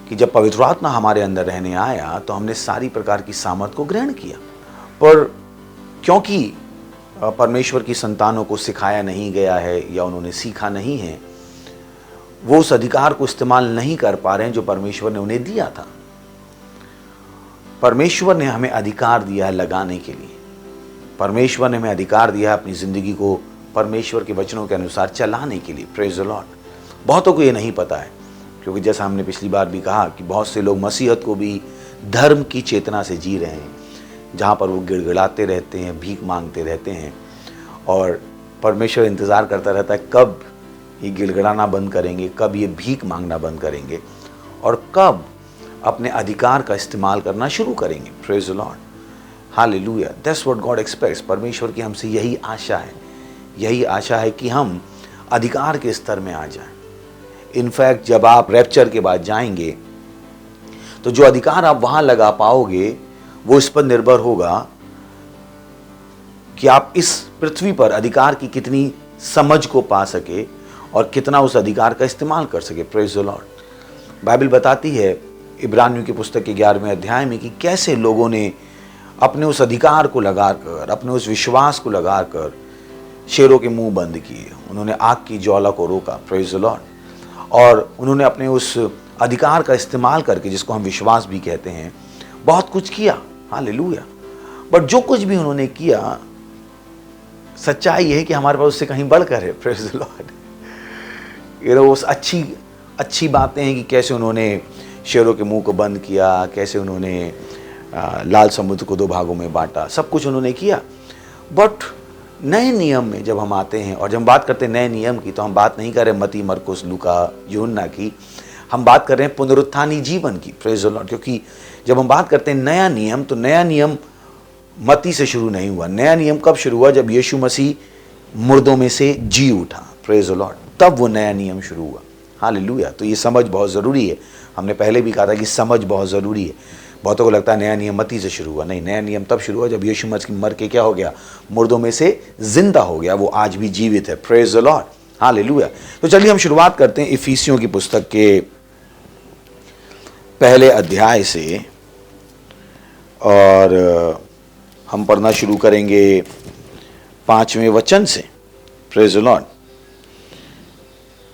कि जब पवित्र आत्मा हमारे अंदर रहने आया तो हमने सारी प्रकार की सामर्थ को ग्रहण किया, पर क्योंकि परमेश्वर की संतानों को सिखाया नहीं गया है या उन्होंने सीखा नहीं है, वो उस अधिकार को इस्तेमाल नहीं कर पा रहे हैं जो परमेश्वर ने उन्हें दिया था। परमेश्वर ने हमें अधिकार दिया है लगाने के लिए। परमेश्वर ने हमें अधिकार दिया है अपनी ज़िंदगी को परमेश्वर के वचनों के अनुसार चलाने के लिए। Praise the Lord. बहुतों को ये नहीं पता है, क्योंकि जैसा हमने पिछली बार भी कहा कि बहुत से लोग मसीहत को भी धर्म की चेतना से जी रहे हैं, जहाँ पर वो गिड़गिड़ाते रहते हैं, भीख मांगते रहते हैं, और परमेश्वर इंतज़ार करता रहता है कब ये गिड़गिड़ाना बंद करेंगे, कब ये भीख मांगना बंद करेंगे, और कब अपने अधिकार का इस्तेमाल करना शुरू करेंगे। Praise the Lord. Hallelujah. That's what God aspects. परमेश्वर की हमसे यही आशा है, यही आशा है कि हम अधिकार के स्तर में आ जाएं। इनफैक्ट जब आप रैप्चर के बाद जाएंगे तो जो अधिकार आप वहां लगा पाओगे वो इस पर निर्भर होगा कि आप इस पृथ्वी पर अधिकार की कितनी समझ को पा सके और कितना उस अधिकार का इस्तेमाल कर सके। Praise the Lord. बाइबल बताती है इब्रानियों की पुस्तक के 11वें अध्याय में कि कैसे लोगों ने अपने उस अधिकार को लगाकर, अपने उस विश्वास को लगाकर शेरों के मुंह बंद किए। उन्होंने आग की ज्वाला को रोका। Praise the Lord. और उन्होंने अपने उस अधिकार का इस्तेमाल करके, जिसको हम विश्वास भी कहते हैं, बहुत कुछ किया। हालेलुया। बट जो कुछ भी उन्होंने किया, सच्चाई है कि हमारे पास उससे कहीं बढ़कर है। Praise the Lord. उस अच्छी बातें हैं कि कैसे उन्होंने शेरों के मुंह को बंद किया, कैसे उन्होंने लाल समुद्र को 2 भागों में बांटा, सब कुछ उन्होंने किया। बट नए नियम में जब हम आते हैं, और जब हम बात करते हैं नए नियम की, तो हम बात नहीं कर रहे मत्ती, मरकुस, लूका, यूहन्ना की, हम बात कर रहे हैं पुनरुत्थानी जीवन की। Praise the Lord. क्योंकि जब हम बात करते हैं नया नियम, तो नया नियम मत्ती से शुरू नहीं हुआ। नया नियम कब शुरू हुआ? जब यीशु मसीह मुर्दों में से जी उठा। Praise the Lord. तब वो नया नियम शुरू हुआ। हालेलुया। तो ये समझ बहुत ज़रूरी है। हमने पहले भी कहा था कि समझ बहुत ज़रूरी है। बहुतों को लगता है नया नियम मत्ती से शुरू हुआ। नहीं, नया नियम तब शुरू हुआ जब यीशु मसीह मर के क्या हो गया? मुर्दों में से जिंदा हो गया। वो आज भी जीवित है। Praise the Lord. हालेलुया। तो चलिए हम शुरुआत करते हैं इफिसियों की पुस्तक के पहले अध्याय से, और हम पढ़ना शुरू करेंगे 5वें वचन से। Praise the Lord.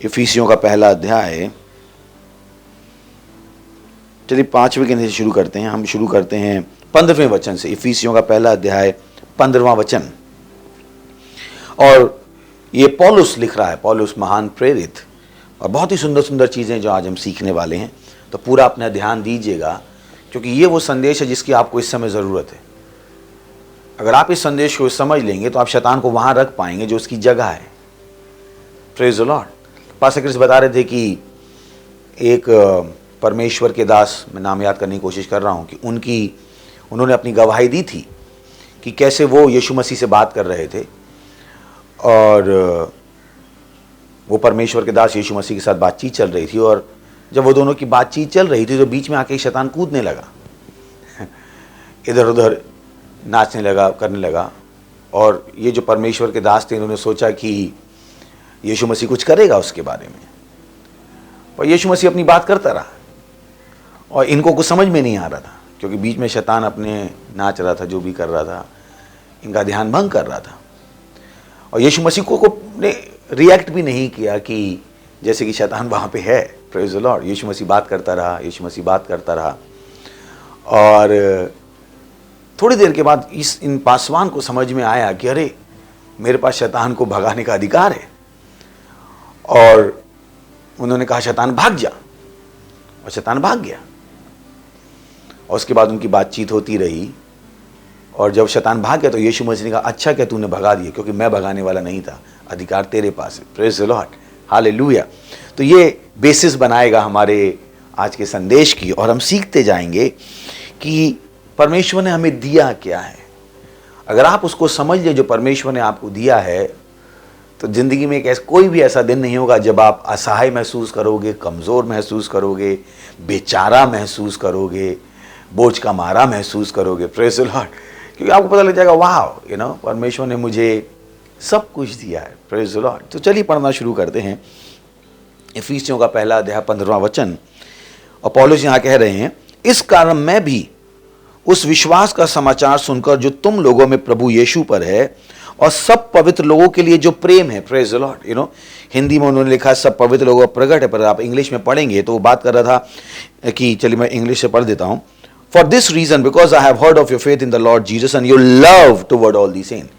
इफिसियों का पहला अध्याय, चलिए 5वें के से शुरू करते हैं। हम शुरू करते हैं 15वें वचन से। इफिसियों का पहला अध्याय 15वां वचन। और ये पौलुस लिख रहा है, पौलुस महान प्रेरित, और बहुत ही सुंदर सुंदर चीज़ें जो आज हम सीखने वाले हैं। तो पूरा अपना ध्यान दीजिएगा, क्योंकि ये वो संदेश है जिसकी आपको इस समय ज़रूरत है। अगर आप इस संदेश को समझ लेंगे तो आप शैतान को वहाँ रख पाएंगे जो उसकी जगह है। Praise the Lord. Pastor Chris बता रहे थे कि एक परमेश्वर के दास, मैं नाम याद करने की कोशिश कर रहा हूँ, कि उन्होंने अपनी गवाही दी थी कि कैसे वो यीशु मसीह से बात कर रहे थे, और वो परमेश्वर के दास यीशु मसीह के साथ बातचीत चल रही थी, और जब वो दोनों की बातचीत चल रही थी तो बीच में आके शैतान कूदने लगा, इधर उधर नाचने लगा, करने लगा। और ये जो परमेश्वर के दास थे, इन्होंने सोचा कि यीशु मसीह कुछ करेगा उसके बारे में, और यीशु मसीह अपनी बात करता रहा, और इनको कुछ समझ में नहीं आ रहा था, क्योंकि बीच में शैतान अपने नाच रहा था, जो भी कर रहा था, इनका ध्यान भंग कर रहा था। और यीशु मसीह को ने रिएक्ट भी नहीं किया कि जैसे कि शैतान वहाँ पे है। Praise the Lord. Yeshu Masih बात करता रहा, यीशु मसीह बात करता रहा, और थोड़ी देर के बाद इन पासवान को समझ में आया कि अरे, मेरे पास शैतान को भगाने का अधिकार है। और उन्होंने कहा, शैतान भाग जा, और शैतान भाग गया। और उसके बाद उनकी बातचीत होती रही, और जब शैतान भाग गया तो यीशु मसीह ने कहा, अच्छा क्या तूने भगा दिया, क्योंकि मैं भगाने वाला नहीं था, अधिकार तेरे पास है। Praise the Lord, hallelujah. तो ये बेसिस बनाएगा हमारे आज के संदेश की, और हम सीखते जाएंगे कि परमेश्वर ने हमें दिया क्या है। अगर आप उसको समझ ले जो परमेश्वर ने आपको दिया है, तो जिंदगी में कोई भी ऐसा दिन नहीं होगा जब आप असहाय महसूस करोगे, कमज़ोर महसूस करोगे, बेचारा महसूस करोगे, बोझ का मारा महसूस करोगे। प्रेज द लॉर्ड, क्योंकि आपको पता लग जाएगा, वाह परमेश्वर ने मुझे सब कुछ दिया है। Praise the Lord. तो चलिए पढ़ना शुरू करते हैं। इफिसियों का पहला अध्याय 15वां वचन, और पौलुस यहाँ कह रहे हैं, इस कारण मैं भी उस विश्वास का समाचार सुनकर जो तुम लोगों में प्रभु यीशु पर है और सब पवित्र लोगों के लिए जो प्रेम है। Praise the Lord. हिंदी में उन्होंने लिखा सब पवित्र लोगों का प्रगट है, पर आप इंग्लिश में पढ़ेंगे तो वो बात कर रहा था कि चलिए मैं इंग्लिश से पढ़ देता हूं। For this reason because I have heard of your faith in the Lord Jesus and your love toward all the saints,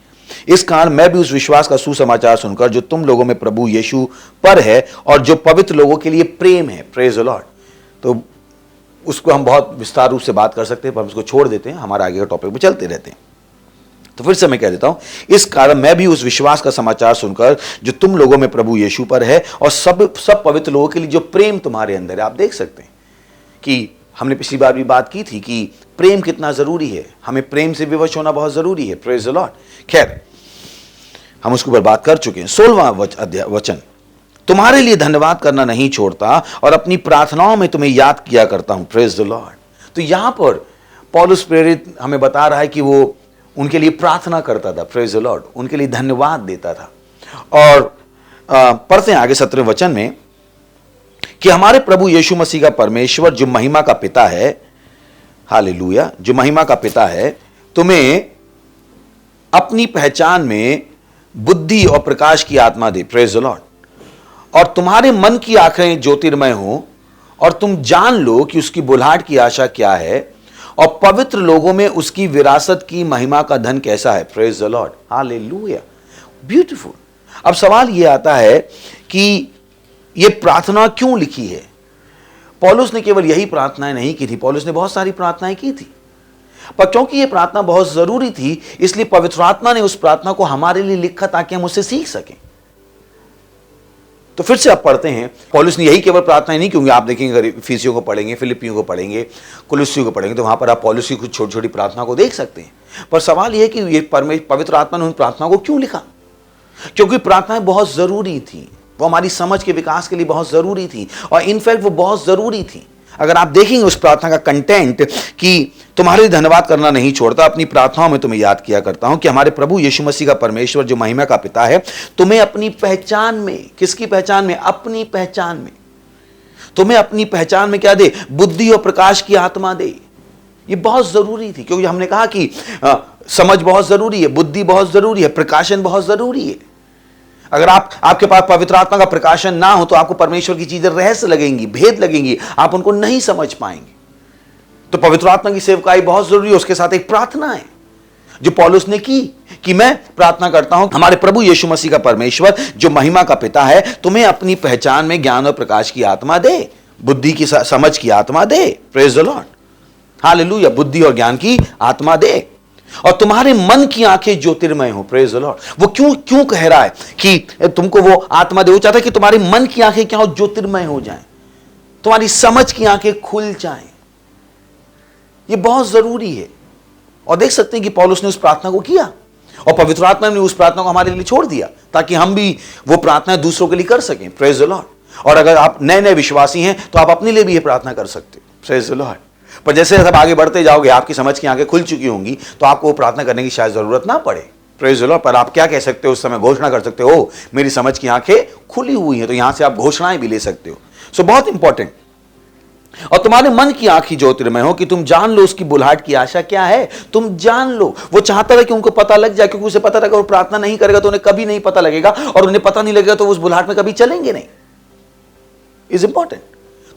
इस कारण मैं भी उस विश्वास का सुसमाचार सुनकर जो तुम लोगों में प्रभु यीशु पर है और जो पवित्र लोगों के लिए प्रेम है। Praise the Lord. तो उसको हम बहुत विस्तार रूप से बात कर सकते हैं, पर हम उसको छोड़ देते हैं, हमारे आगे के टॉपिक पे चलते रहते हैं। तो फिर से मैं कह देता हूं, इस कारण मैं भी उस विश्वास का समाचार सुनकर जो तुम लोगों में प्रभु यीशु पर है और सब पवित्र लोगों के लिए जो प्रेम तुम्हारे अंदर है। आप देख सकते हैं कि हमने पिछली बार भी बात की थी कि प्रेम कितना जरूरी है, हमें प्रेम से विवश होना बहुत जरूरी है। Praise the Lord. खैर, हम उसके ऊपर बात कर चुके हैं। 16वां वचन, तुम्हारे लिए धन्यवाद करना नहीं छोड़ता और अपनी प्रार्थनाओं में तुम्हें याद किया करता हूं। Praise the Lord. तो यहां पर पौलुस प्रेरित हमें बता रहा है कि वो उनके लिए प्रार्थना करता था। Praise the Lord. उनके लिए धन्यवाद देता था। और पढ़ते हैं आगे 17वें वचन में कि हमारे प्रभु यीशु मसीह का परमेश्वर जो महिमा का पिता है, हालेलुया, जो महिमा का पिता है, तुम्हें अपनी पहचान में बुद्धि और प्रकाश की आत्मा दे। Praise the Lord. और तुम्हारे मन की आंखें ज्योतिर्मय हो और तुम जान लो कि उसकी बुलाहट की आशा क्या है और पवित्र लोगों में उसकी विरासत की महिमा का धन कैसा है। Praise the Lord, hallelujah, beautiful. अब सवाल यह आता है कि यह प्रार्थना क्यों लिखी है। पौलुस ने केवल यही प्रार्थनाएं नहीं की थी, पौलुस ने बहुत सारी प्रार्थनाएं की थी, पर क्योंकि यह प्रार्थना बहुत जरूरी थी, इसलिए पवित्र आत्मा ने उस प्रार्थना को हमारे लिए लिखा ताकि हम उससे सीख सकें। तो फिर से आप पढ़ते हैं, पौलुस ने यही केवल प्रार्थना नहीं, क्योंकि आप देखेंगे अगर इफिसियों को पढ़ेंगे, फिलिपियों को पढ़ेंगे, कुलुस्सियों को पढ़ेंगे, तो वहां पर आप पौलुस की कुछ छोटी छोटी प्रार्थना को देख सकते हैं। पर सवाल यह है कि ये पवित्र आत्मा ने उन प्रार्थना को क्यों लिखा। क्योंकि प्रार्थनाएं बहुत जरूरी थी, वो हमारी समझ के विकास के लिए बहुत जरूरी थी, और इनफैक्ट वो बहुत जरूरी थी। अगर आप देखेंगे उस प्रार्थना का कंटेंट कि तुम्हारे लिए धन्यवाद करना नहीं छोड़ता, अपनी प्रार्थनाओं में तुम्हें याद किया करता हूं कि हमारे प्रभु यीशु मसीह का परमेश्वर जो महिमा का पिता है तुम्हें अपनी पहचान में, किसकी पहचान में, अपनी पहचान में, तुम्हें अपनी पहचान में क्या दे, बुद्धि और प्रकाश की आत्मा दे। ये बहुत जरूरी थी, क्योंकि हमने कहा कि समझ बहुत जरूरी है, बुद्धि बहुत जरूरी है, प्रकाशन बहुत जरूरी है। अगर आपके पास पवित्र आत्मा का प्रकाशन ना हो तो आपको परमेश्वर की चीजें रहस्य लगेंगी, भेद लगेंगी, आप उनको नहीं समझ पाएंगे। तो पवित्र आत्मा की सेवकाई बहुत जरूरी है। उसके साथ एक प्रार्थना है जो पौलुस ने की कि मैं प्रार्थना करता हूं हमारे प्रभु यीशु मसीह का परमेश्वर जो महिमा का पिता है तुम्हें अपनी पहचान में ज्ञान और प्रकाश की आत्मा दे, बुद्धि की समझ की आत्मा दे। प्रेज द लॉर्ड, हालेलुया, बुद्धि और ज्ञान की आत्मा दे, और तुम्हारे मन की आंखें ज्योतिर्मय हो। Praise the Lord. वो क्यों कह रहा है कि तुमको वो आत्मा दे, वो चाहता है कि तुम्हारे मन की आंखें क्या हो, ज्योतिर्मय हो जाएं, तुम्हारी समझ की आंखें खुल जाएं। ये बहुत जरूरी है। और देख सकते हैं कि पौलुस ने उस प्रार्थना को किया और पवित्र आत्मा ने उस प्रार्थना को हमारे लिए छोड़ दिया ताकि हम भी वो प्रार्थना दूसरों के लिए कर सकें। Praise the Lord. और अगर आप नए विश्वासी हैं तो आप अपने लिए भी ये प्रार्थना कर सकते हैं। Praise the Lord. पर जैसे जब आगे बढ़ते जाओगे, आपकी समझ की आंखें खुल चुकी होंगी, तो आपको वो प्रार्थना करने की शायद जरूरत ना पड़े। Praise the Lord. पर आप क्या कह सकते हो उस समय, घोषणा कर सकते हो, मेरी समझ की आंखें खुली हुई हैं। तो यहां से आप घोषणाएं भी ले सकते हो। सो बहुत इंपॉर्टेंट। और तुम्हारे मन की आंखें ज्योतिर्मय हो कि तुम जान लो उसकी बुलाहट की आशा क्या है। तुम जान लो। वो चाहता है कि उनको पता लग जाए, क्योंकि उसे पता लगा वो प्रार्थना नहीं करेगा तो उन्हें कभी नहीं पता लगेगा, और उन्हें पता नहीं लगेगा तो उस बुलाहट में कभी चलेंगे नहीं। Is important.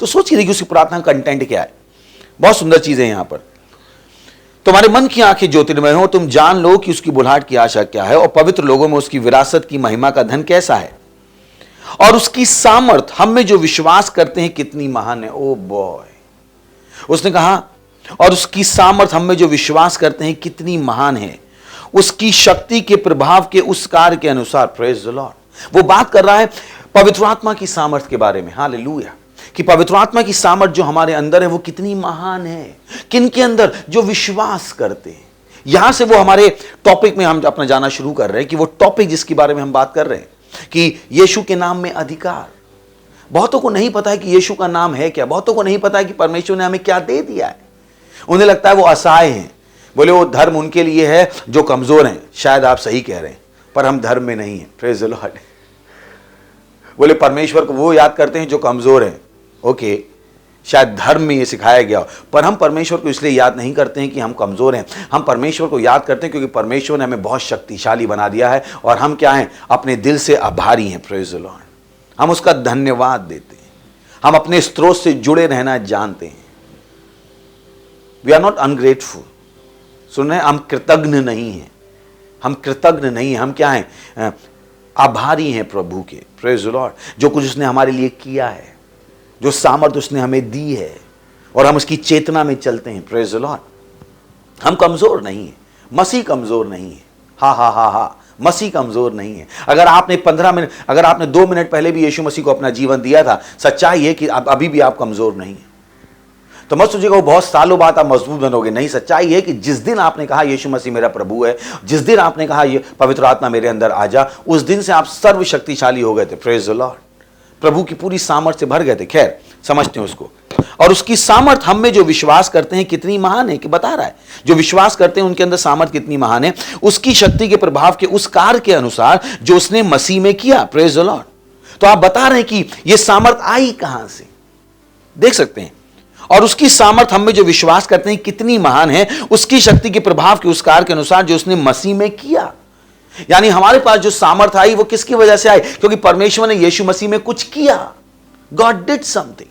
तो सोचिए कि उसकी प्रार्थना का कंटेंट क्या है। बहुत सुंदर चीजें यहां पर। तुम्हारे मन की आंखें ज्योतिर्मय हो, तुम जान लो कि उसकी बुलाहट की आशा क्या है और पवित्र लोगों में उसकी विरासत की महिमा का धन कैसा है, और उसकी सामर्थ हम में जो विश्वास करते हैं कितनी महान है। ओ बॉय, उसने कहा और उसकी सामर्थ हम में जो विश्वास करते हैं कितनी महान है, उसकी शक्ति के प्रभाव के उस कार्य के अनुसार। Praise the Lord. वो बात कर रहा है पवित्र आत्मा की सामर्थ के बारे में। हालेलुया। कि पवित्र आत्मा की सामर्थ जो हमारे अंदर है वो कितनी महान है। किन के अंदर? जो विश्वास करते हैं। यहां से वो हमारे टॉपिक में हम अपना जाना शुरू कर रहे हैं कि वो टॉपिक जिसके बारे में हम बात कर रहे हैं कि यीशु के नाम में अधिकार। बहुतों को नहीं पता है कि यीशु का नाम है क्या। बहुतों को नहीं पता है कि परमेश्वर ने हमें क्या दे दिया है। उन्हें लगता है वो असहाय हैं। बोले वो धर्म उनके लिए है जो कमजोर हैं। शायद आप सही कह रहे हैं, पर हम धर्म में नहीं हैं। Praise the Lord. बोले परमेश्वर को वो याद करते हैं जो कमजोर हैं। ओके, शायद धर्म में ये सिखाया गया हो, पर हम परमेश्वर को इसलिए याद नहीं करते हैं कि हम कमजोर हैं। हम परमेश्वर को याद करते हैं क्योंकि परमेश्वर ने हमें बहुत शक्तिशाली बना दिया है और हम क्या हैं? अपने दिल से आभारी हैं। Praise the Lord. हम उसका धन्यवाद देते हैं। हम अपने स्रोत से जुड़े रहना जानते हैं। We are not ungrateful. सुन रहे हैं? हम कृतज्ञ नहीं हैं। हम कृतज्ञ नहीं हैं। हम क्या हैं? आभारी हैं प्रभु के। Praise the Lord. जो कुछ उसने हमारे लिए किया है, जो सामर्थ उसने हमें दी है और हम उसकी चेतना में चलते हैं। Praise the Lord. हम कमजोर नहीं हैं। मसीह कमजोर नहीं है। हा हा हा हा, मसीह कमजोर नहीं है। अगर आपने 15 मिनट, अगर आपने 2 मिनट पहले भी यीशु मसीह को अपना जीवन दिया था, सच्चाई है कि अभी भी आप कमजोर नहीं है। तो मत सोचिएगा वो बहुत सालों बाद आप मजबूत बनोगे। नहीं, सच्चाई है कि जिस दिन आपने कहा यीशु मसीह मेरा प्रभु है, जिस दिन आपने कहा ये पवित्र आत्मा मेरे अंदर आ जा, उस दिन से आप सर्वशक्तिशाली हो गए थे। Praise the Lord. प्रभु की पूरी सामर्थ से भर गए थे। खैर, समझते हैं उसको। और उसकी सामर्थ हम में जो विश्वास करते हैं कितनी महान है, कि बता रहा है जो विश्वास करते हैं उनके अंदर सामर्थ कितनी महान है, उसकी शक्ति के प्रभाव के उस कार्य के अनुसार जो उसने मसीह में किया। Praise the Lord. तो आप बता रहे हैं कि यह सामर्थ आई कहां से, देख सकते हैं। और उसकी सामर्थ हम में जो विश्वास करते हैं कितनी महान है, उसकी शक्ति के प्रभाव के उस कार्य के अनुसार जो उसने मसीह में किया। यानी हमारे पास जो सामर्थ आई वो किसकी वजह से आई? क्योंकि परमेश्वर ने यीशु मसीह में कुछ किया। God did something.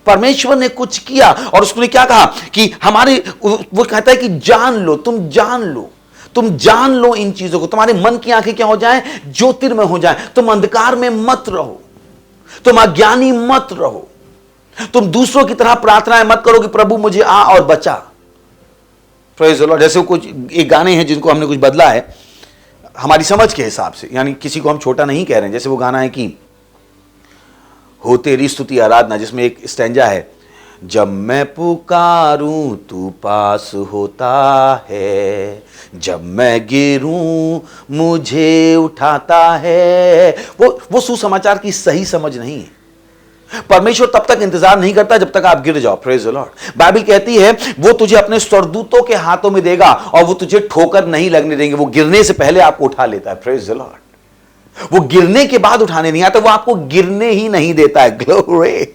परमेश्वर ने कुछ किया और उसने क्या कहा कि हमारे, वो कहता है कि जान लो, तुम जान लो, तुम जान लो इन चीजों को। तुम्हारे मन की आंखें क्या हो जाए? ज्योतिर्मय हो जाए। तुम अंधकार में मत रहो, तुम अज्ञानी मत रहो, तुम दूसरों की तरह प्रार्थनाएं मत करो कि प्रभु मुझे आ और बचा। Praise the Lord. जैसे कुछ एक गाने हैं जिनको हमने कुछ बदला है हमारी समझ के हिसाब से, यानी किसी को हम छोटा नहीं कह रहे हैं। जैसे वो गाना है कि हो तेरी स्तुति आराधना, जिसमें एक स्टैंजा है, जब मैं पुकारूं तू पास होता है, जब मैं गिरूं मुझे उठाता है। वो सुसमाचार की सही समझ नहीं है। परमेश्वर तब तक इंतजार नहीं करता जब तक आप गिर जाओ। Praise the Lord. बाइबल कहती है वो तुझे अपने स्वर्गदूतों के हाथों में देगा और वो तुझे ठोकर नहीं लगने देंगे। वो गिरने से पहले आपको उठा लेता है। Praise the Lord. वो गिरने के बाद उठाने नहीं आता, वो आपको गिरने ही नहीं देता है। ग्लोरी।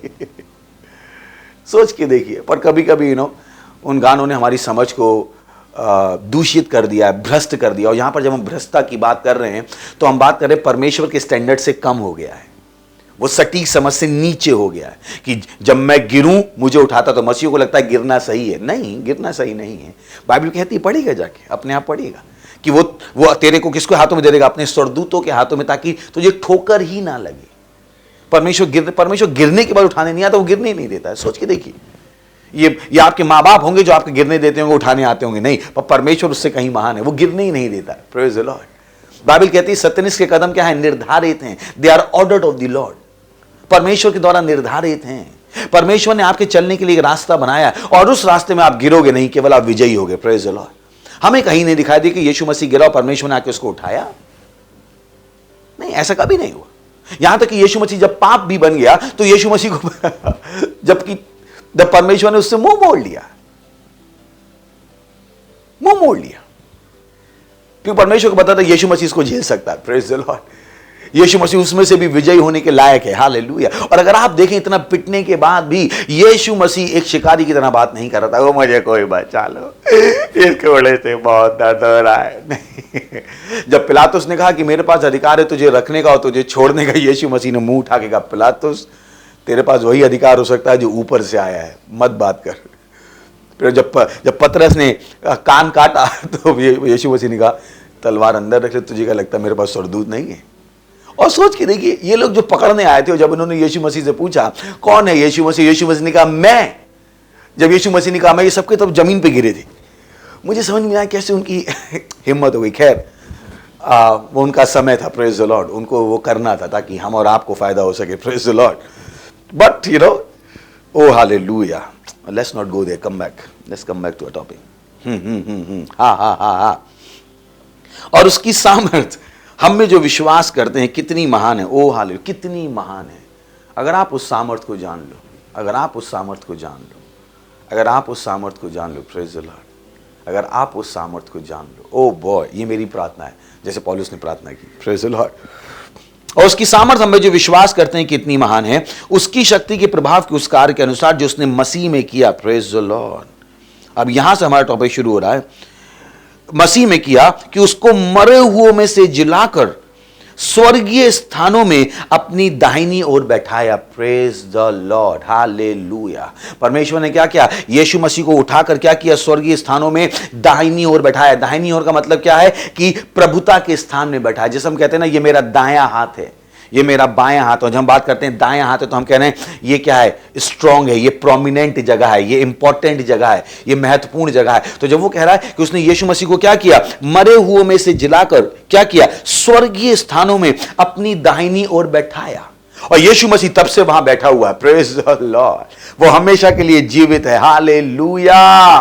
सोच के देखिए। पर कभी कभी उन गानों ने हमारी समझ को दूषित कर दिया, भ्रष्ट कर दिया। और यहां पर जब हम भ्रष्टता की बात कर रहे हैं तो हम बात कर रहे हैं परमेश्वर के स्टैंडर्ड से कम हो गया है। वो सटीक समझ से नीचे हो गया है कि जब मैं गिरूं मुझे उठाता। तो मसीह को लगता है गिरना सही है। नहीं, गिरना सही नहीं है। बाइबल कहती है, पढ़िएगा जाके, अपने आप पढ़िएगा कि वो तेरे को किसके हाथों में दे देगा? अपने स्वर्गदूतों के हाथों में, ताकि तुझे ठोकर ही ना लगे। परमेश्वर गिरने के बाद उठाने नहीं आता, वो गिरने ही नहीं देता है। सोच के देखिए। ये आपके माँ बाप होंगे जो आपके गिरने देते होंगे, उठाने आते होंगे, नहीं, पर परमेश्वर उससे कहीं महान है, वो गिरने ही नहीं देता है। Praise the Lord. बाइबल कहती है सत्यनिष्ठ के कदम क्या है? निर्धारित हैं। They are ordered of the Lord. परमेश्वर के द्वारा निर्धारित हैं। परमेश्वर ने आपके चलने के लिए एक रास्ता बनाया और उस रास्ते में आप गिरोगे नहीं, केवल आप विजयी होगे। Praise the Lord. हमें कहीं नहीं दिखाई दी कि यीशु मसीह गिरा और परमेश्वर ने आके उसको उठाया। नहीं, ऐसा कभी नहीं हुआ। यहां तक कि यीशु मसीह जब पाप भी बन गया तो यीशु मसीह को जबकि जब परमेश्वर ने उससे मुंह मोड़ लिया, क्योंकि परमेश्वर को पता था यीशु मसीह इसको झेल सकता है। Praise the Lord. Yeshu Masih उसमें से भी विजयी होने के लायक है। हालेलुया। और अगर आप देखें इतना पिटने के बाद भी यीशु मसीह एक शिकारी की तरह बात नहीं कर रहा था, वो मुझे कोई बचा लो, इसके बड़े से बहुत दर्द हो रहा है। नहीं। जब पिलातुस ने कहा कि मेरे पास अधिकार है तुझे रखने का और तुझे छोड़ने का, यीशु मसीह ने मुंह उठा के कहा, पिलातुस तेरे पास वही अधिकार हो सकता है जो ऊपर से आया है, मत बात कर। फिर जब पतरस ने कान काटा तो यीशु मसीह ने कहा तलवार अंदर रख ले, तुझे क्या लगता है मेरे पास स्वर्गदूत नहीं है? और सोच के देखिए, ये लोग जो पकड़ने आए थे, जब उन्होंने यीशु मसीह से पूछा कौन है यीशु मसीह, यीशु मसीह ने कहा मैं, जब यीशु मसीह ने कहा मैं ये सबके तब जमीन पे गिरे थे। मुझे समझ में आया कैसे उनकी हिम्मत हो गई। खैर वो उनका समय था, प्रेज द लॉर्ड, उनको वो करना था ताकि हम और आपको फायदा हो सके, praise the Lord. But you know, oh hallelujah, let's not go there, come back, let's come back to a topic. हाँ। और उसकी सामर्थ हम में जो विश्वास करते हैं कितनी महान है, ओ हालेलुया, कितनी महान है। अगर आप उस सामर्थ को जान लो, अगर आप उस सामर्थ को जान लो, अगर आप उस सामर्थ को जान लो, प्रेज द लॉर्ड, अगर आप उस सामर्थ को जान लो, ओ बॉय, ये मेरी प्रार्थना है जैसे पौलुस ने प्रार्थना की, प्रेज द लॉर्ड। और उसकी सामर्थ हम में जो विश्वास करते हैं कितनी महान है, उसकी शक्ति के प्रभाव के उस कार्य के अनुसार जो उसने मसीह में किया, प्रेज द लॉर्ड। अब यहां से हमारा टॉपिक शुरू हो रहा है, मसीह में किया कि उसको मरे हुओं में से जिलाकर स्वर्गीय स्थानों में अपनी दाहिनी ओर बैठाया, प्रेज द लॉर्ड, हालेलुया। परमेश्वर ने क्या किया, यीशु मसीह को उठाकर क्या किया, स्वर्गीय स्थानों में दाहिनी ओर बैठाया। दाहिनी ओर का मतलब क्या है कि प्रभुता के स्थान में बैठाया। जैसे हम कहते हैं ना, ये मेरा दायां हाथ है, ये मेरा बायां हाथ है। जब हम बात करते हैं दायां हाथ है तो हम कह रहे हैं ये क्या है, स्ट्रांग है, ये प्रोमिनेंट जगह है, ये इंपॉर्टेंट जगह है, ये महत्वपूर्ण जगह है। तो जब वो कह रहा है कि उसने यीशु मसीह को क्या किया, मरे हुओं में से जिलाकर क्या किया, स्वर्गीय स्थानों में अपनी दाहिनी ओर बैठाया। और यीशु मसीह तब से वहां बैठा हुआ है, प्रेज द लॉर्ड। वो हमेशा के लिए जीवित है, हालेलुया।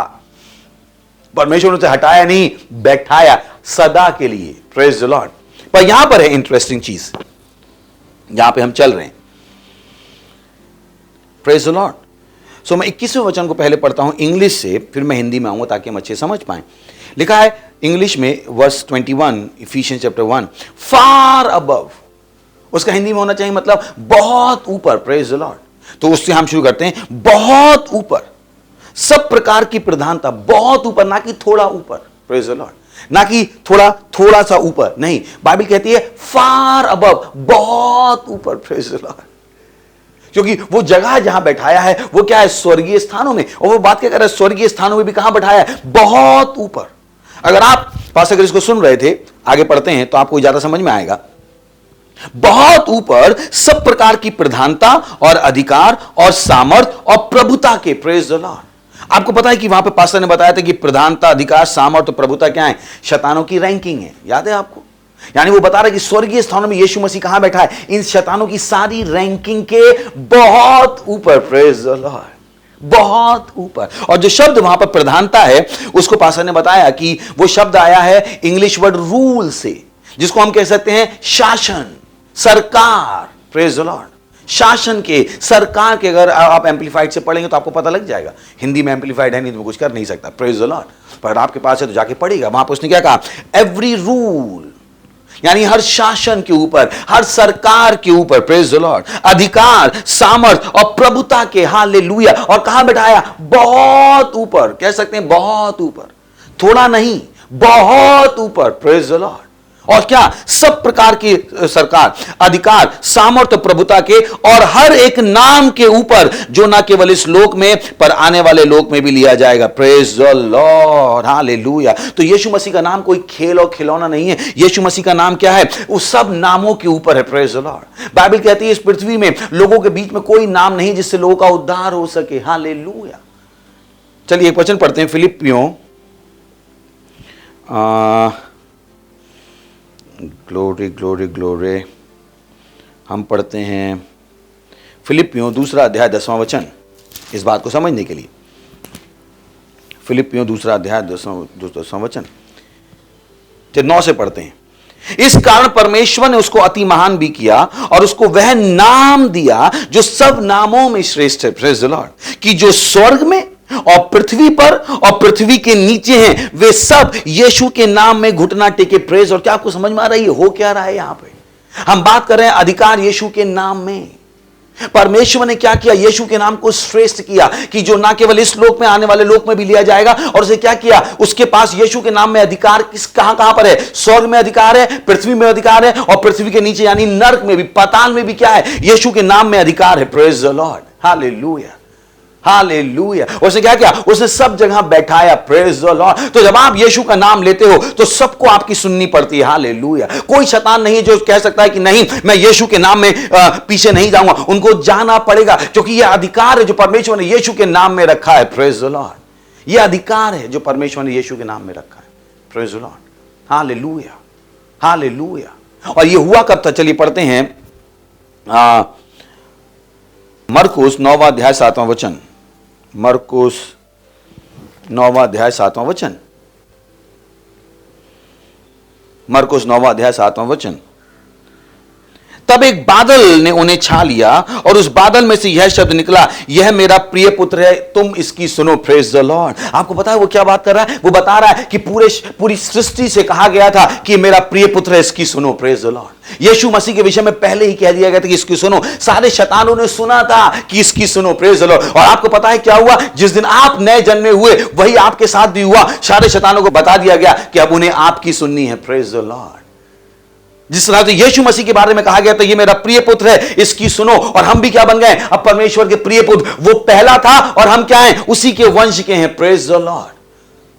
परमेश्वर ने उसे हटाया नहीं, बैठाया सदा के लिए, प्रेज द लॉर्ड। पर यहां पर है इंटरेस्टिंग चीज, यहां पे हम चल रहे हैं, प्रेज द लॉर्ड। सो मैं 21वें वचन को पहले पढ़ता हूं इंग्लिश से, फिर मैं हिंदी में आऊंगा ताकि हम अच्छे समझ पाएं। लिखा है इंग्लिश में वर्स 21, इफिशियंस चैप्टर 1, फार अबव। उसका हिंदी में होना चाहिए मतलब बहुत ऊपर, प्रेज द लॉर्ड। तो उससे हम शुरू करते हैं, बहुत ऊपर सब प्रकार की प्रधानता, बहुत ऊपर, ना कि थोड़ा ऊपर, प्रेज द लॉर्ड, ना कि थोड़ा सा ऊपर, नहीं, बाइबल कहती है फार अबव, बहुत ऊपर, प्रेज द लॉर्ड। क्योंकि वो जगह जहां बैठाया है वो क्या है, स्वर्गीय स्थानों में। और वो बात क्या कर रहा है, स्वर्गीय स्थानों में भी कहां बैठाया है, बहुत ऊपर। अगर आप पास्टर इसको सुन रहे थे, आगे पढ़ते हैं तो आपको ज्यादा समझ में आएगा। बहुत ऊपर सब प्रकार की प्रधानता और अधिकार और सामर्थ और प्रभुता के, प्रेज द लॉर्ड। आपको पता है कि वहां पे पास्टर ने बताया था कि प्रधानता, अधिकार, सामर्थ और प्रभुता क्या है, शैतानों की रैंकिंग है, याद है आपको। यानी वो बता रहा है कि स्वर्गीय स्थानों में यीशु मसीह कहां बैठा है, इन शैतानों की सारी रैंकिंग के बहुत ऊपर, प्रेज द लॉर्ड, बहुत ऊपर। और जो शब्द वहां पर प्रधानता है, उसको पास्टर ने बताया कि वो शब्द आया है इंग्लिश वर्ड रूल से, जिसको हम कह सकते हैं शासन, सरकार, प्रेज द लॉर्ड। शासन के, सरकार के, अगर आप एम्पलीफाइड से पढ़ेंगे तो आपको पता लग जाएगा। हिंदी में एम्पलीफाइड है नहीं तो मैं कुछ कर नहीं सकता, प्रेज द लॉर्ड। पर आपके पास है तो जाके पढ़ेगा, वहां पर उसने क्या कहा, एवरी रूल, यानी हर शासन के ऊपर, हर सरकार के ऊपर, प्रेज द लॉर्ड, अधिकार, सामर्थ और प्रभुता के, हालेलुया। और कहां बैठाया, बहुत ऊपर, कह सकते हैं बहुत ऊपर, थोड़ा नहीं, बहुत ऊपर, प्रेज द लॉर्ड। और क्या, सब प्रकार की सरकार, अधिकार, सामर्थ और प्रभुता के, और हर एक नाम के ऊपर जो ना केवल इस लोक में पर आने वाले लोक में भी लिया जाएगा, प्रेज द लॉर्ड, हालेलुया। तो यीशु मसीह का नाम कोई खेल और खिलौना नहीं है। यीशु मसीह का नाम क्या है, उस सब नामों के ऊपर है, प्रेज द लॉर्ड। बाइबल कहती है इस पृथ्वी में लोगों के बीच में कोई नाम नहीं जिससे लोगों का उद्धार हो सके, हालेलुया। चलिए एक वचन पढ़ते हैं, फिलिपियों, ग्लोरी ग्लोरी ग्लोरी, हम पढ़ते हैं फिलिपियों 2 अध्याय 10वां वचन, इस बात को समझने के लिए। फिलिपियों 2 अध्याय 10वां वचन, 9 से पढ़ते हैं। इस कारण परमेश्वर ने उसको अति महान भी किया और उसको वह नाम दिया जो सब नामों में श्रेष्ठ है, प्रेज द लॉर्ड, कि जो स्वर्ग में और पृथ्वी पर और पृथ्वी के नीचे हैं, वे सब यीशु के नाम में घुटना टेके, प्रेज। और क्या आपको समझ में आ रही है हो क्या रहा है यहां पे, हम बात कर रहे हैं अधिकार यीशु के नाम में। परमेश्वर ने क्या किया, यीशु के नाम को श्रेष्ठ किया कि जो ना केवल इस लोक में, आने वाले लोक में भी लिया जाएगा। और उसे क्या किया, उसके पास यीशु के नाम में अधिकार किस कहां पर है, स्वर्ग में अधिकार है, पृथ्वी में अधिकार है, और पृथ्वी के नीचे यानी नर्क में भी, पाताल में भी क्या है, यीशु के नाम में अधिकार है, praise the Lord, hallelujah, hallelujah. उसने क्या किया? उसने सब जगह बैठाया। Praise the Lord. तो जब आप यीशु का नाम लेते हो तो सबको आपकी सुननी पड़ती है। हालेलुया। कोई शैतान नहीं है जो कह सकता है कि नहीं, मैं यीशु के नाम में पीछे नहीं जाऊंगा। उनको जाना पड़ेगा, क्योंकि यह अधिकार है जो परमेश्वर ने यीशु के नाम में रखा है। Praise the Lord. यह अधिकार है जो परमेश्वर ने यीशु के नाम में रखा है। Praise the Lord. Hallelujah, hallelujah. और यह हुआ कब था? चलिए पढ़ते हैं मरकुस 9वां अध्याय 7वां वचन। मरकुस 9वां अध्याय 7वां वचन। मरकुस 9वां अध्याय 7वां वचन। तब एक बादल ने उन्हें छा लिया और उस बादल में से यह शब्द निकला, यह मेरा प्रिय पुत्र है, तुम इसकी सुनो। Praise the Lord. आपको पता है वो क्या बात कर रहा है? वो बता रहा है कि पूरी सृष्टि से कहा गया था कि मेरा प्रिय पुत्र है, इसकी सुनो। Praise the Lord. Yeshu Masih के विषय में पहले ही कह दिया गया था कि इसकी सुनो। सारे शैतानों ने सुना था कि इसकी सुनो। Praise the Lord. और आपको पता है क्या हुआ? जिस दिन आप नए जन्मे हुए वही आपके साथ भी हुआ। सारे शैतानों को बता दिया गया कि अब उन्हें आपकी सुननी है। Praise the Lord. जिस तरह से यीशु मसीह के बारे में कहा गया था, ये मेरा प्रिय पुत्र है, इसकी सुनो। और हम भी क्या बन गए? अब परमेश्वर के प्रिय पुत्र। वो पहला था और हम क्या हैं? उसी के वंश के हैं। Praise the Lord.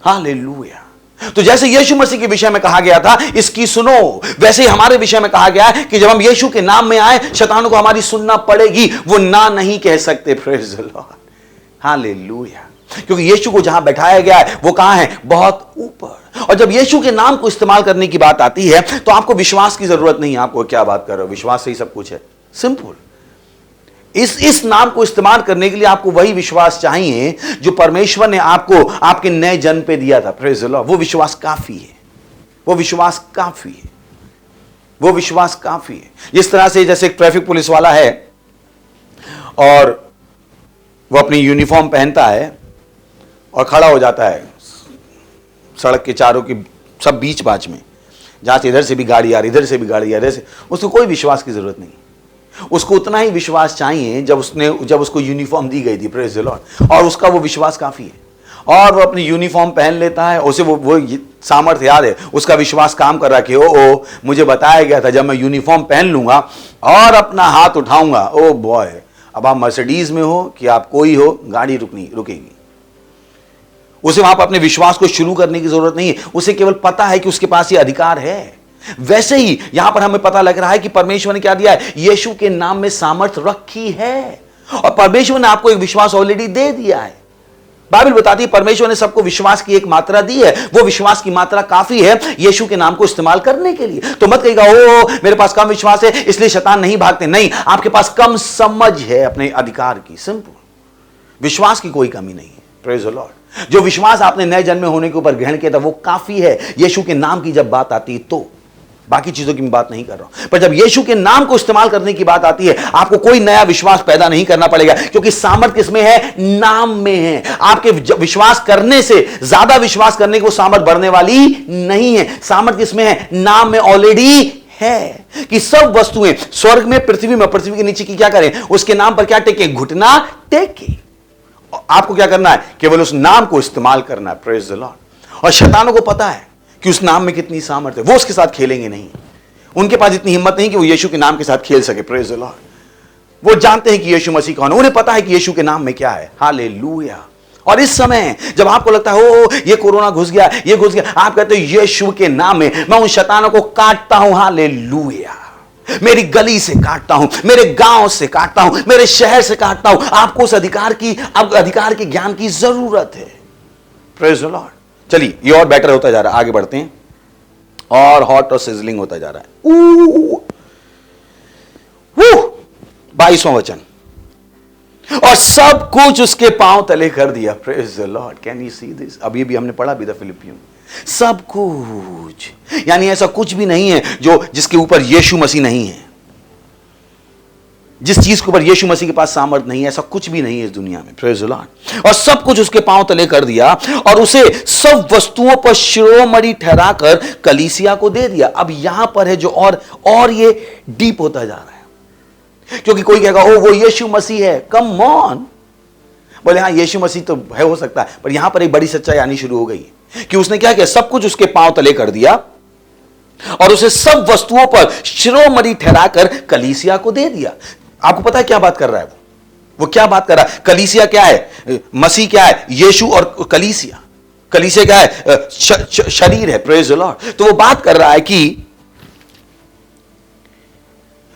हालेलुया। तो जैसे यीशु मसीह के विषय में कहा गया था इसकी सुनो, वैसे ही हमारे विषय में कहा गया है कि जब हम यीशु के नाम में आए शैतानों को हमारी सुनना पड़ेगी। वो ना नहीं कह सकते। Praise the Lord. हालेलुया। क्योंकि यीशु को जहां बैठाया गया है वो कहां है? बहुत ऊपर। और जब यीशु के नाम को इस्तेमाल करने की बात आती है तो आपको विश्वास की जरूरत नहीं है। आपको क्या बात कर रहे हो? विश्वास से ही सब कुछ है। सिंपल। इस नाम को इस्तेमाल करने के लिए आपको वही विश्वास चाहिए जो परमेश्वर ने आपको आपके नए जन्म पे दिया था। Praise the Lord. वो विश्वास काफी है। वो विश्वास काफी है। वो विश्वास काफी है। जिस तरह से जैसे एक ट्रैफिक पुलिस वाला है और वो अपनी यूनिफॉर्म पहनता है और खड़ा हो जाता है सड़क के चारों की सब बीच बाच में, जहां से इधर से भी गाड़ी आ रही, इधर से भी गाड़ी आ रही, से उसको कोई विश्वास की जरूरत नहीं। उसको उतना ही विश्वास चाहिए जब उसको यूनिफॉर्म दी गई थी। Praise the Lord. और उसका वो विश्वास काफी है। और वो अपनी यूनिफॉर्म पहन लेता है। उसे वो सामर्थ्य याद है। उसका विश्वास काम कर रहा है कि ओ मुझे बताया गया था जब मैं यूनिफॉर्म पहन लूंगा और अपना हाथ उठाऊंगा, ओ बॉय, अब आप मर्सिडीज में हो कि आप कोई हो, गाड़ी रुकेगी। उसे वहां पर अपने विश्वास को शुरू करने की जरूरत नहीं है। उसे केवल पता है कि उसके पास ये अधिकार है। वैसे ही यहां पर हमें पता लग रहा है कि परमेश्वर ने क्या दिया है? यीशु के नाम में सामर्थ रखी है। और परमेश्वर ने आपको एक विश्वास ऑलरेडी दे दिया है। बाइबल बताती है परमेश्वर ने सबको विश्वास की एक मात्रा दी है। वो विश्वास की मात्रा काफी है यीशु के नाम को इस्तेमाल करने के लिए। तो मत कहिएगा ओ मेरे पास कम विश्वास है इसलिए शैतान नहीं भागते। नहीं, आपके पास कम समझ है अपने अधिकार की। सिंपल। विश्वास की कोई कमी नहीं है। Praise the Lord. जो विश्वास आपने नए जन्म में होने के ऊपर ग्रहण किया था वो काफी है। यीशु के नाम की जब बात आती है तो, बाकी चीजों की मैं बात नहीं कर रहा हूं, पर जब यीशु के नाम को इस्तेमाल करने की बात आती है आपको कोई नया विश्वास पैदा नहीं करना पड़ेगा, क्योंकि सामर्थ किसमें है? नाम में है। आपके विश्वास करने से ज्यादा विश्वास करने की वो सामर्थ बढ़ने वाली नहीं है। सामर्थ किसमें है? नाम में ऑलरेडी है कि सब वस्तुएं स्वर्ग में, पृथ्वी में, पृथ्वी के नीचे की क्या करें? उसके नाम पर क्या टेके? घुटना टेके। आपको क्या करना है? केवल उस नाम को इस्तेमाल करना है। Praise the Lord. और शैतानों को पता है कि उस नाम में कितनी सामर्थ्य है। वो उसके साथ खेलेंगे नहीं। उनके पास इतनी हिम्मत नहीं कि वो यीशु के नाम के साथ खेल सके। Praise the Lord. वो जानते हैं कि यीशु मसीह कौन है। उन्हें पता है कि यीशु के नाम में क्या है। हालेलुया। और इस समय जब आपको लगता है ओ ये कोरोना घुस गया, ये घुस गया, आप कहते हो यीशु के नाम में मैं उन शैतानों को काटता हूं। हालेलुया। मेरी गली से काटता हूं, मेरे गांव से काटता हूं, मेरे शहर से काटता हूं। आपको उस अधिकार के ज्ञान की जरूरत है। Praise the Lord. चलिए ये और बेटर होता जा रहा है। आगे बढ़ते हैं। और हॉट और सिजलिंग होता जा रहा है। 22वां वचन। और सब कुछ उसके पांव तले कर दिया। Praise the Lord. Can you see this? अभी भी हमने पढ़ा भी था फिलिपियों। सब कुछ, यानी ऐसा कुछ भी नहीं है जिसके ऊपर यीशु मसीह नहीं है। जिस चीज के ऊपर यीशु मसीह के पास सामर्थ नहीं है, ऐसा कुछ भी नहीं है इस दुनिया में। Praise the Lord. और सब कुछ उसके पांव तले कर दिया और उसे सब वस्तुओं पर शिरोमणि ठहराकर कलीसिया को दे दिया। अब यहां पर है जो और ये डीप होता जा रहा है, क्योंकि कोई कहेगा ओ वो यीशु मसीह है। Come on. बोले हाँ यीशु मसीह तो है, हो सकता है, पर यहां पर एक बड़ी सच्चाई आनी शुरू हो गई कि उसने क्या किया? सब कुछ उसके पांव तले कर दिया और उसे सब वस्तुओं पर शिरोमणि ठहराकर कलीसिया को दे दिया। आपको पता है क्या बात कर रहा है वो? वो क्या बात कर रहा है? कलीसिया क्या है? मसीह क्या है? यीशु और कलीसिया। कलीसिया क्या है? शरीर है। Praise the Lord. तो वो बात कर रहा है कि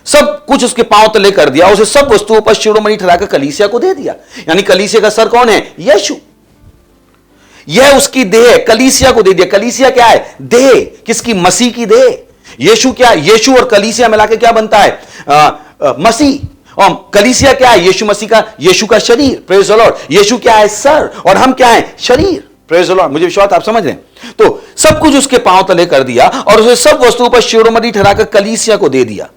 सब कुछ उसके पांव तले कर दिया, उसे सब वस्तुओं पर शिरोमणि ठहराकर कलीसिया को दे दिया। यानी कलीसिया का सर कौन है? यीशु। यह उसकी देह है, कलीसिया को दे दिया। कलीसिया क्या है? देह। किसकी? मसीह की देह। यीशु क्या? यीशु और कलीसिया मिलाकर क्या बनता है? मसीह। और कलीसिया क्या है? यीशु मसीह का, यीशु का शरीर। Praise the Lord. यीशु क्या है? सर, और हम क्या है? शरीर। Praise the Lord. मुझे विश्वास आप समझ रहे हैं। तो सब कुछ उसके पांव तले कर दिया और उसे सब वस्तुओं पर शिरोमणि ठहराकर कलीसिया को दे दिया।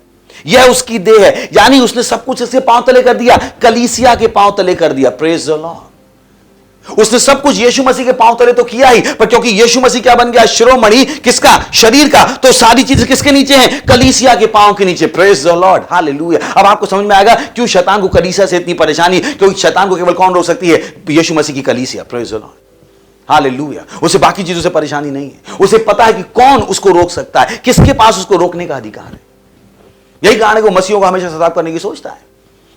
यह उसकी देह है, यानी उसने सब कुछ इसके पांव तले कर दिया, कलीसिया के पांव तले कर दिया। Praise the Lord. उसने सब कुछ यीशु मसीह के पांव तले तो किया ही, पर क्योंकि यीशु मसीह क्या बन गया? शिरोमणि। किसका? शरीर का। तो सारी चीजें किसके नीचे हैं? कलीसिया के पांव के नीचे। Praise the Lord. हालेलुया। अब आपको समझ में आएगा क्यों शैतान को कलीसिया से इतनी परेशानी, क्योंकि शैतान को केवल कौन रोक सकती है? यीशु मसीह की कलीसिया। Praise the Lord. हालेलुया। उसे बाकी चीजों से परेशानी नहीं है। उसे पता है कि कौन उसको रोक सकता है, किसके पास उसको रोकने का अधिकार है। यही कारण है कि वो मसीहों को हमेशा सताव करने की सोचता है,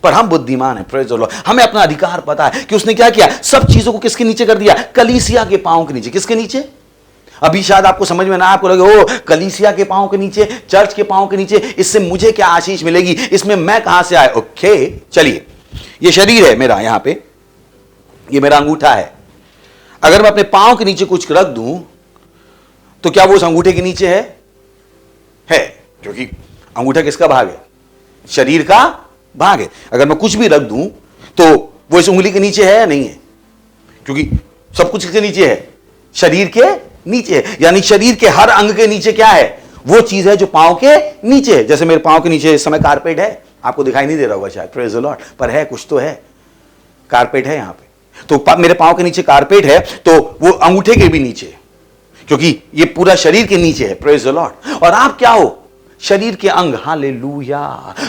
पर हम बुद्धिमान हैं। Praise the Lord. हमें अपना अधिकार पता है कि उसने क्या किया? सब चीजों को किसके नीचे कर दिया? कलीसिया के पांव के नीचे। किसके नीचे? अभी शायद आपको समझ में ना, आपको लगे ओ कलीसिया के पांव के नीचे, चर्च के पांव के नीचे, इससे मुझे क्या आशीष मिलेगी, इसमें मैं कहां से आया? ओके, चलिए, ये शरीर है मेरा, यहां पे ये मेरा अंगूठा है। अगर मैं अपने पांव के नीचे कुछ रख दूं तो क्या वो उस अंगूठे के नीचे है? क्योंकि अंगूठा किसका भाग है? शरीर का भाग है। अगर मैं कुछ भी रख दूं तो वो इस उंगली के नीचे है या नहीं है? क्योंकि सब कुछ किसके नीचे है? शरीर के नीचे है। यानी शरीर के हर अंग के नीचे क्या है? वो चीज है जो पांव के नीचे है। जैसे मेरे पांव के नीचे इस समय कारपेट है, आपको दिखाई नहीं दे रहा होगा शायद, प्रेज द लॉर्ड, पर है, कुछ तो है, कारपेट है यहां पे। तो मेरे पांव के नीचे कारपेट है, तो वो अंगूठे के भी नीचे है, क्योंकि ये पूरा शरीर के नीचे है। Praise the Lord. और आप क्या हो? शरीर के अंग। हालेलुया।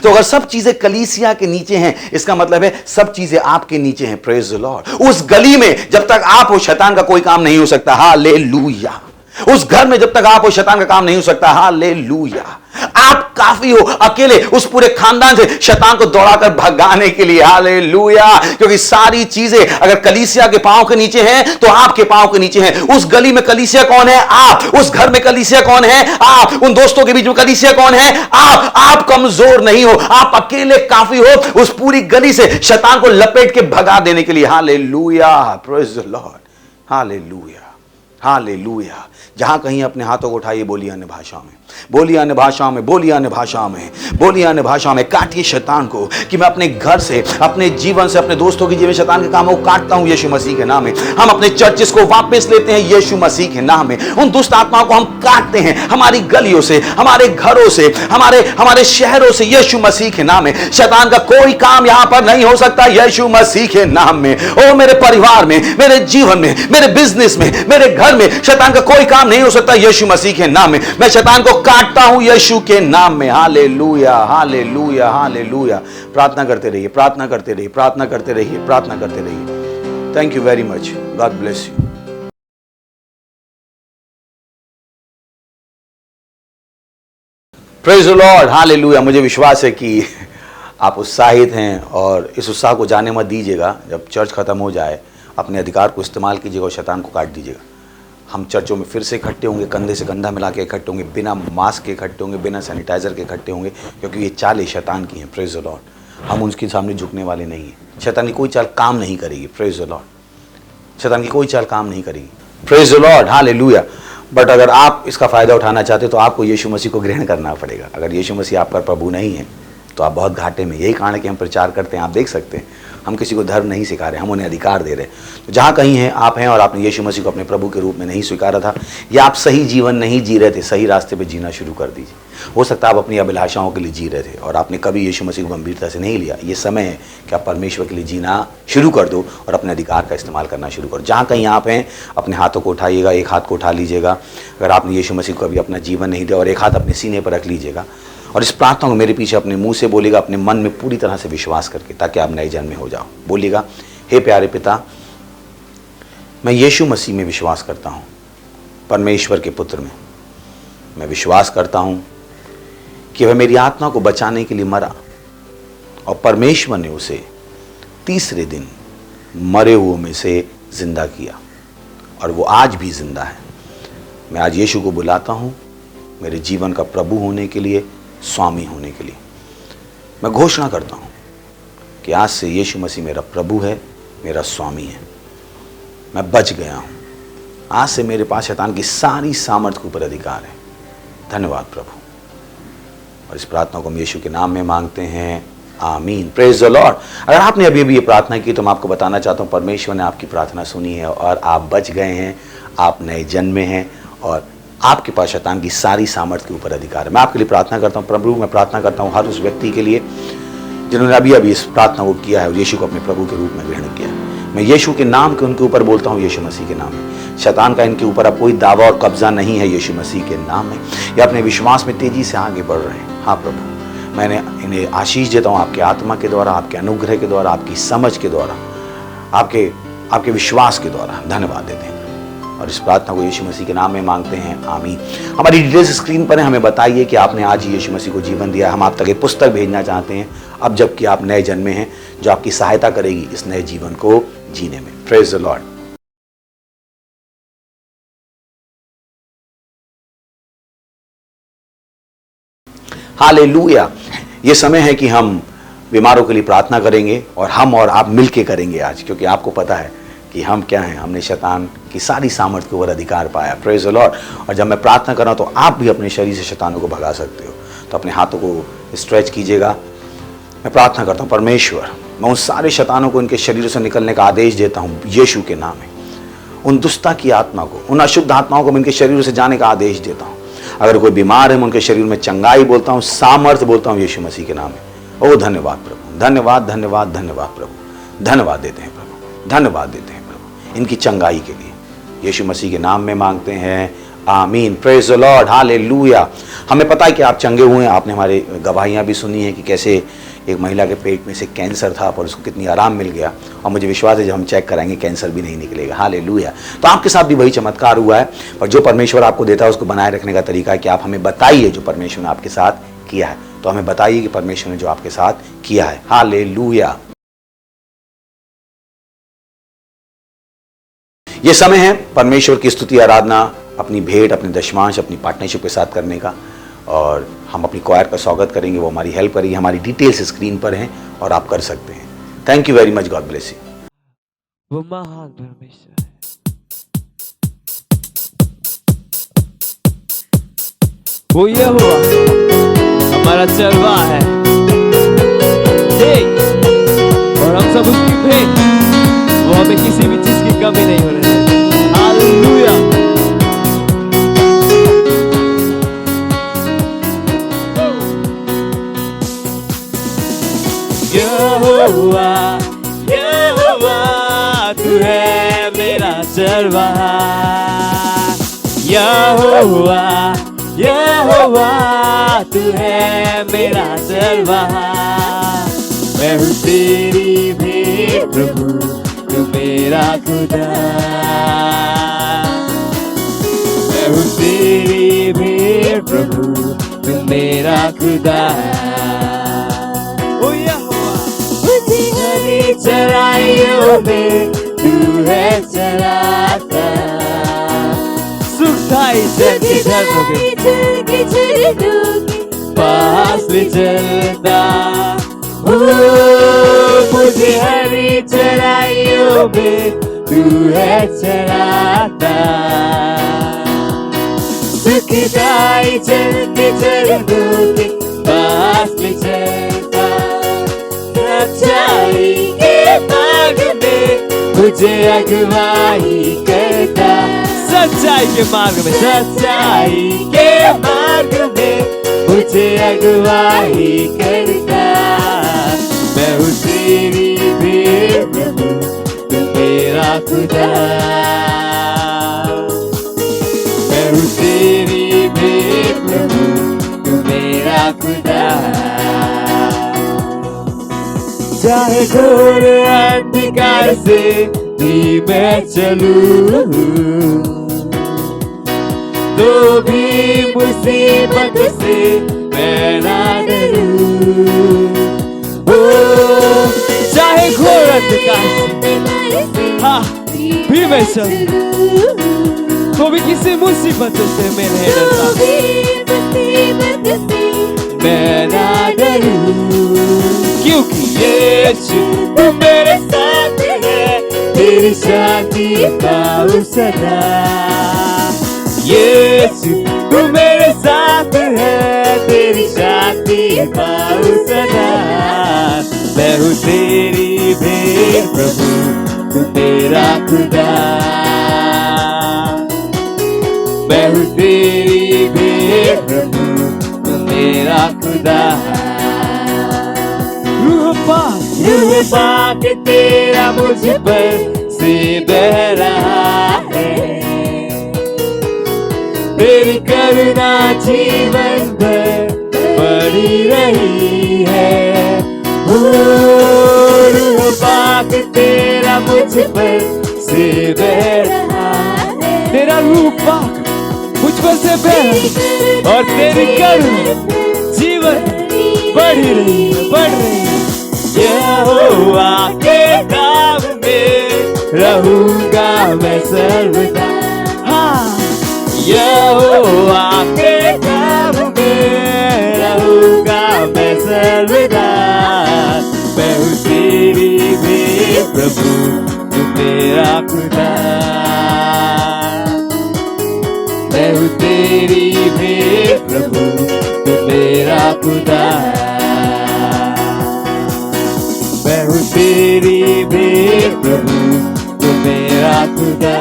तो अगर सब चीजें कलीसिया के नीचे हैं, इसका मतलब है सब चीजें आपके नीचे हैं। Praise the Lord. उस गली में जब तक आप हो, शैतान का कोई काम नहीं हो सकता। हालेलुया। उस घर में जब तक आप हो, शैतान का काम नहीं हो सकता। हालेलुया। आप काफी हो अकेले उस पूरे खानदान से शैतान को दौड़ाकर भगाने के लिए। हालेलुया। क्योंकि सारी चीजें अगर कलीसिया के पांव के नीचे हैं तो आपके पांव के नीचे हैं। उस गली में कलीसिया कौन है? आप। उस घर में कलीसिया कौन है? आप। उन दोस्तों के बीच में कलीसिया कौन है? आप कमजोर नहीं हो, आप अकेले काफी हो उस पूरी गली से शैतान को लपेट के भगा देने के लिए। Hallelujah. Praise the Lord. Hallelujah. Hallelujah. जहां कहीं अपने हाथों को उठाइए, बोलिए अन्य भाषाओं में, बोलिए अन्य भाषाओं में, बोलिए अन्य भाषाओं में, बोलिए अन्य भाषाओं में। काटिए शैतान को कि मैं अपने घर से, अपने जीवन से, अपने दोस्तों के जीवन शैतान के कामों को काटता हूं यीशु मसीह के नाम में। हम अपने चर्चेस को वापस लेते हैं यीशु मसीह के नाम में। उन दुष्ट आत्माओं को हम काटते हैं हमारी गलियों से, हमारे घरों से, हमारे शहरों से यीशु मसीह के नाम में। शैतान का कोई काम यहां पर नहीं हो सकता यीशु मसीह के नाम में। ओ मेरे परिवार में, मेरे जीवन में, मेरे बिजनेस में, मेरे घर में शैतान का कोई काम नहीं हो सकता यीशु मसीह के नाम में। मैं शैतान को काटता हूं यीशु के नाम में। हालेलुया। हालेलुया। हालेलुया। प्रार्थना करते रहिए, प्रार्थना करते रहिए, प्रार्थना करते रहिए, प्रार्थना करते रहिए। Thank you very much. God bless you. Praise the Lord. Hallelujah. मुझे विश्वास है कि आप उत्साहित हैं और इस उत्साह को जाने मत दीजिएगा। जब चर्च खत्म हो जाए अपने अधिकार को इस्तेमाल कीजिएगा और शैतान को काट दीजिएगा। हम चर्चों में फिर से इकट्ठे होंगे, कंधे से कंधा मिला के इकट्ठे होंगे, बिना मास्क के इकट्ठे होंगे, बिना सैनिटाइजर के इकट्ठे होंगे, क्योंकि ये चालें शैतान की हैं। Praise the Lord. हम उनके सामने झुकने वाले नहीं हैं। शैतान की कोई चाल काम नहीं करेगी। Praise the Lord. शैतान की कोई चाल काम नहीं करेगी। Praise the Lord. Hallelujah. But अगर आप इसका फ़ायदा उठाना चाहते तो आपको यीशु मसीह को ग्रहण करना पड़ेगा। अगर यीशु मसीह आपका प्रभु नहीं है तो आप बहुत घाटे में। यही कारण है कि हम प्रचार करते हैं। आप देख सकते हैं हम किसी को धर्म नहीं सिखा रहे, हम उन्हें अधिकार दे रहे हैं। तो जहाँ कहीं हैं आप हैं और आपने यीशु मसीह को अपने प्रभु के रूप में नहीं स्वीकारा था, या आप सही जीवन नहीं जी रहे थे, सही रास्ते पे जीना शुरू कर दीजिए। हो सकता है आप अपनी अभिलाषाओं के लिए जी रहे थे और आपने कभी यीशु मसीह को गंभीरता से नहीं लिया। ये समय है कि आप परमेश्वर के लिए जीना शुरू कर दो और अपने अधिकार का इस्तेमाल करना शुरू करो। जहाँ कहीं आप हैं अपने हाथों को उठाइएगा, एक हाथ को उठा लीजिएगा अगर आपने यीशु मसीह को कभी अपना जीवन नहीं दिया, और एक हाथ अपने सीने पर रख लीजिएगा और इस प्रार्थना को मेरे पीछे अपने मुंह से बोलिएगा, अपने मन में पूरी तरह से विश्वास करके, ताकि आप नए जन्म में हो जाओ। बोलिएगा, हे प्यारे पिता, मैं यीशु मसीह में विश्वास करता हूँ, परमेश्वर के पुत्र में। मैं विश्वास करता हूँ कि वह मेरी आत्मा को बचाने के लिए मरा और परमेश्वर ने उसे तीसरे दिन मरे हुओं में से जिंदा किया और वो आज भी जिंदा है। मैं आज यीशु को बुलाता हूँ मेरे जीवन का प्रभु होने के लिए, स्वामी होने के लिए। मैं घोषणा करता हूँ कि आज से यीशु मसीह मेरा प्रभु है, मेरा स्वामी है। मैं बच गया हूँ। आज से मेरे पास शैतान की सारी सामर्थ्य के ऊपर अधिकार है। धन्यवाद प्रभु। और इस प्रार्थना को हम यीशु के नाम में मांगते हैं, आमीन। Praise the Lord. अगर आपने अभी अभी ये प्रार्थना की तो मैं आपको बताना चाहता हूँ परमेश्वर ने आपकी प्रार्थना सुनी है और आप बच गए हैं, आप नए जन्मे हैं और आपके पास शैतान की सारी सामर्थ्य के ऊपर अधिकार है। मैं आपके लिए प्रार्थना करता हूँ। प्रभु मैं प्रार्थना करता हूँ हर उस व्यक्ति के लिए जिन्होंने अभी अभी इस प्रार्थना को किया है और यीशु को अपने प्रभु के रूप में ग्रहण किया है। मैं यीशु के नाम के उनके ऊपर बोलता हूँ, यीशु मसीह के नाम में। शैतान का इनके ऊपर अब कोई दावा और कब्जा नहीं है यीशु मसीह के नाम में। ये अपने विश्वास में तेजी से आगे बढ़ रहे हैं। हाँ प्रभु, मैंने इन्हें आशीष देता हूँ आपके आत्मा के द्वारा, आपके अनुग्रह के द्वारा, आपकी समझ के द्वारा, आपके विश्वास के द्वारा। धन्यवाद देते हैं और इस प्रार्थना को यीशु मसीह के नाम में मांगते हैं, आमीन। हमारी डिटेल्स स्क्रीन पर है। हमें बताइए कि आपने आज ही यीशु मसीह को जीवन दिया। हम आप तक एक पुस्तक भेजना चाहते हैं अब जबकि आप नए जन्मे हैं, जो आपकी सहायता करेगी इस नए जीवन को जीने में। Praise the Lord. हालेलुया। ये समय है कि हम बीमारों के लिए प्रार्थना करेंगे और हम और आप मिलके करेंगे आज, क्योंकि आपको पता है कि हम क्या हैं। हमने शैतान की सारी सामर्थ्य के ऊपर अधिकार पाया। Praise the Lord. और जब मैं प्रार्थना कर रहा हूं तो आप भी अपने शरीर से शैतानों को भगा सकते हो। तो अपने हाथों को स्ट्रेच कीजिएगा। मैं प्रार्थना करता हूं परमेश्वर, मैं उन सारे शैतानों को इनके शरीरों से निकलने का आदेश देता हूं यीशु के नाम में। उन दुष्टता की आत्मा को, उन अशुद्ध आत्माओं को मैं इनके शरीरों से जाने का आदेश देता हूं। अगर कोई बीमार है मैं उनके शरीर में चंगाई बोलता हूं, सामर्थ्य बोलता हूं यीशु मसीह के नाम में। ओ धन्यवाद प्रभु, धन्यवाद धन्यवाद धन्यवाद प्रभु। धन्यवाद देते हैं प्रभु, धन्यवाद देते हैं प्रभु इनकी चंगाई के लिए। यीशु मसीह के नाम में मांगते हैं, आमीन। Praise the Lord. हालेलुया। हमें पता है कि आप चंगे हुए हैं। आपने हमारे गवाहियाँ भी सुनी है कि कैसे एक महिला के पेट में से कैंसर था पर उसको कितनी आराम मिल गया। और मुझे विश्वास है जब हम चेक कराएंगे कैंसर भी नहीं निकलेगा। हालेलुया। तो आपके साथ भी वही चमत्कार हुआ है। और जो परमेश्वर आपको देता है उसको बनाए रखने का तरीका है कि आप हमें बताइए जो परमेश्वर ने आपके साथ किया है। तो हमें बताइए कि परमेश्वर ने जो आपके साथ किया है। हालेलुया। ये समय है परमेश्वर की स्तुति, आराधना, अपनी भेंट, अपने दशमांश, अपनी पार्टनरशिप के साथ करने का। और हम अपनी क्वायर का स्वागत करेंगे, वो हमारी हेल्प करेगी। हमारी डिटेल्स स्क्रीन पर हैं और आप कर सकते हैं। Thank you very much. God bless you. वो महान परमेश्वर है। वो यहोवा हमारा चरवाहा है और हम सब उसकी भेंट। वो हमें किसी भी चीज की कमी नहीं होने देता। हालेलुया। यहोवा यहोवा तू है मेरा चरवाहा। यहोवा यहोवा तू है मेरा चरवाहा। मैं हूँ तेरी भेंट प्रभु, तू मेरा खुदा। मैं हूँ तेरी भेंट प्रभु, तू मेरा खुदा। ओ यहोवा मुझे हरी चराइयों में तू है चराता। सुखाई चलती पास ले चलता। मुझे हरी चराइयों में तू है चराता। सुखदाई चलती चरणों के पास ले चलता। सच्चाई के मार्ग में मुझे अगुवाई करता। सच्चाई के मार्ग में, सच्चाई के मार्ग में मुझे अगुवाई करता। मैं हूँ तेरी भेंट प्रभु, तू मेरा खुदा। मैं हूँ तेरी भेंट प्रभु, तू मेरा खुदा। चाहे घोर अंधकार से भी मैं चलूं, तो भी मुसीबत से मैं ना डरूं। चाहे घोर अंधकार से हाँ भी मैं चलूं, तो भी किसी मुसीबत से मेरे मैं ना डरूं, क्योंकि यीशु तू मेरे साथ है, तेरी शांति पाऊं सदा। यीशु तू मेरे साथ है, तेरी शांति पाऊं सदा। मैं हूँ तेरी भेंट प्रभु, तू मेरा खुदा। मैं हूँ तेरी भेंट प्रभु, तू मेरा खुदा। रूह पाक तेरा मुझ पर से बह रहा है, तेरी करुणा जीवन भर बढ़ी रही है। रूह पाक तेरा मुझ पर से बह रहा है, तेरा रूह पाक मुझ पर से बह और तेरी करुणा जीवन बढ़ी रही है, बढ़ रही है। यहोवा के काम में रहूंगा मैं सर्वदा। हाँ, यहोवा के काम में रहूंगा मैं सर्वदा। मैं हूँ तेरी भेंट प्रभु, तू मेरा खुदा। मैं हूँ तेरी भेंट प्रभु, तू मेरा खुदा। मैं हूँ तेरी भेंट प्रभु, तू मेरा खुदा।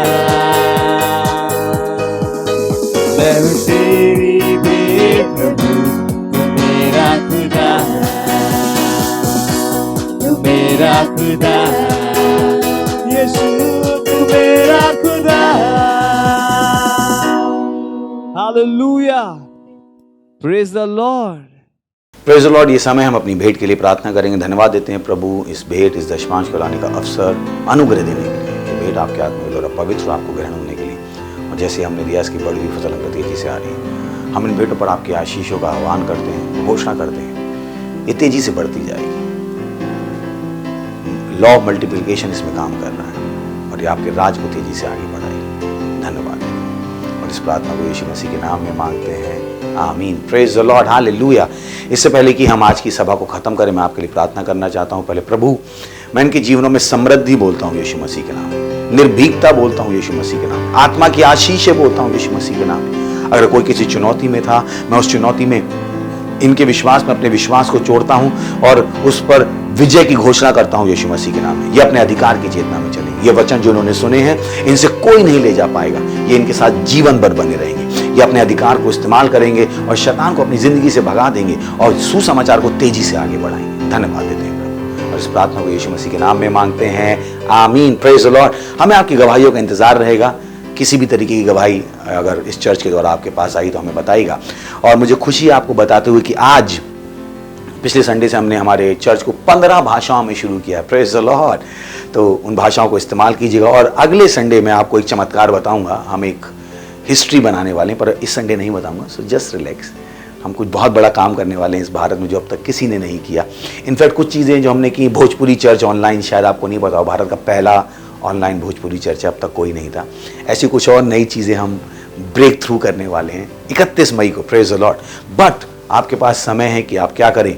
मैं हूँ तेरी भेंट प्रभु, तू मेरा खुदा। तू मेरा खुदा, यीशु तू मेरा खुदा। Hallelujah, praise the Lord. Praise the Lord. ये समय हम अपनी भेंट के लिए प्रार्थना करेंगे। धन्यवाद देते हैं प्रभु इस भेंट, इस दशमांश को लाने का अवसर, अनुग्रह देने के लिए। ये भेंट आपके हाथ में और पवित्र आपको ग्रहण होने के लिए, और जैसे हमने दिया इसकी बढ़ी हुई फसल तेजी से आ रही है। हम इन भेंटों पर आपकी आशीषों का आह्वान करते हैं, घोषणा करते हैं, ये तेजी से बढ़ती जाएगी। लॉ ऑफ मल्टीप्लिकेशन इसमें काम कर रहा है और ये आपके राज को तेजी से आगे बढ़ाएगी। धन्यवाद। और इस प्रार्थना को यीशु मसीह के नाम में मांगते हैं, आमीन। Praise the Lord, hallelujah. इससे पहले कि हम आज की सभा को खत्म करें, मैं आपके लिए प्रार्थना करना चाहता हूं। पहले प्रभु, मैं इनके जीवनों में समृद्धि बोलता हूं यीशु मसीह के नाम, निर्भीकता बोलता हूं यीशु मसीह के नाम, आत्मा की आशीष बोलता हूं यीशु मसीह के नाम। अगर कोई किसी चुनौती में था, मैं उस चुनौती में इनके विश्वास में अपने विश्वास को जोड़ता हूं और उस पर विजय की घोषणा करता हूं यीशु मसीह के नाम में। ये अपने अधिकार की चेतना में चलेंगे। ये वचन जो उन्होंने सुने हैं, इनसे कोई नहीं ले जा पाएगा। ये इनके साथ जीवन भर बने रहेंगे। ये अपने अधिकार को इस्तेमाल करेंगे और शैतान को अपनी जिंदगी से भगा देंगे और सुसमाचार को तेजी से आगे बढ़ाएंगे। धन्यवाद देते हैं प्रभु, और इस प्रार्थना को यीशु मसीह के नाम में मांगते हैं, आमीन। Praise the Lord. हमें आपकी गवाहियों का इंतजार रहेगा। किसी भी तरीके की गवाही अगर इस चर्च के द्वारा आपके पास आई तो हमें बताइएगा। और मुझे खुशी है आपको बताते हुए कि आज पिछले संडे से हमने हमारे चर्च को 15 भाषाओं में शुरू किया। Praise the Lord. तो उन भाषाओं को इस्तेमाल कीजिएगा। और अगले संडे मैं आपको एक चमत्कार बताऊंगा। हम एक हिस्ट्री बनाने वाले हैं, पर इस संडे नहीं बताऊंगा, सो जस्ट रिलैक्स। हम कुछ बहुत बड़ा काम करने वाले हैं इस भारत में जो अब तक किसी ने नहीं किया। इनफैक्ट कुछ चीज़ें जो हमने की, भोजपुरी चर्च ऑनलाइन, शायद आपको नहीं पता हो, भारत का पहला ऑनलाइन भोजपुरी चर्च अब तक कोई नहीं था। ऐसी कुछ और नई चीज़ें हम ब्रेक थ्रू करने वाले हैं 31 मई को। Praise the Lord. बट आपके पास समय है कि आप क्या करें,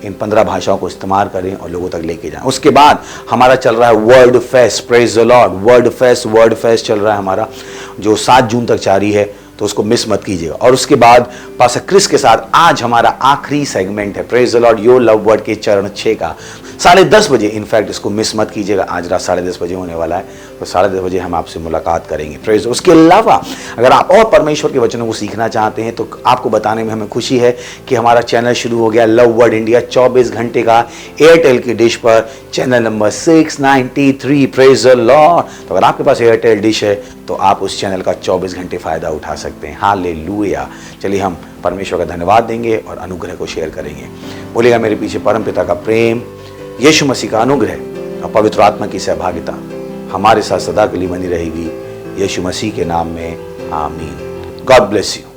इन 15 भाषाओं को इस्तेमाल करें और लोगों तक लेके जाएं। उसके बाद हमारा चल रहा है word fest. Praise the Lord. Word fest चल रहा है हमारा, जो 7 जून तक जारी है, तो उसको मिस मत कीजिएगा। और उसके बाद पास्टर क्रिस के साथ आज हमारा आखिरी सेगमेंट है, praise the Lord, your love word के चरण 6 का 10:30 बजे। इनफैक्ट इसको मिस मत कीजिएगा, आज रात 10:30 बजे होने वाला है। तो 10:30 बजे हम आपसे मुलाकात करेंगे। प्रेज। उसके अलावा अगर आप और परमेश्वर के वचनों को सीखना चाहते हैं तो आपको बताने में हमें खुशी है कि हमारा चैनल शुरू हो गया, लव वर्ड इंडिया, 24 घंटे का एयरटेल की डिश पर, channel number 693। Praise the Lord. तो अगर आपके पास एयरटेल डिश है तो आप उस चैनल का 24 घंटे फायदा उठा सकते हैं। हालेलुया। चलिए हम परमेश्वर का धन्यवाद देंगे और अनुग्रह को शेयर करेंगे। बोलेगा मेरे पीछे, परम पिता का प्रेम, यीशु मसीह का अनुग्रह और पवित्र आत्मा की सहभागिता हमारे साथ सदा के लिए बनी रहेगी। यीशु मसीह के नाम में, आमीन। God bless you.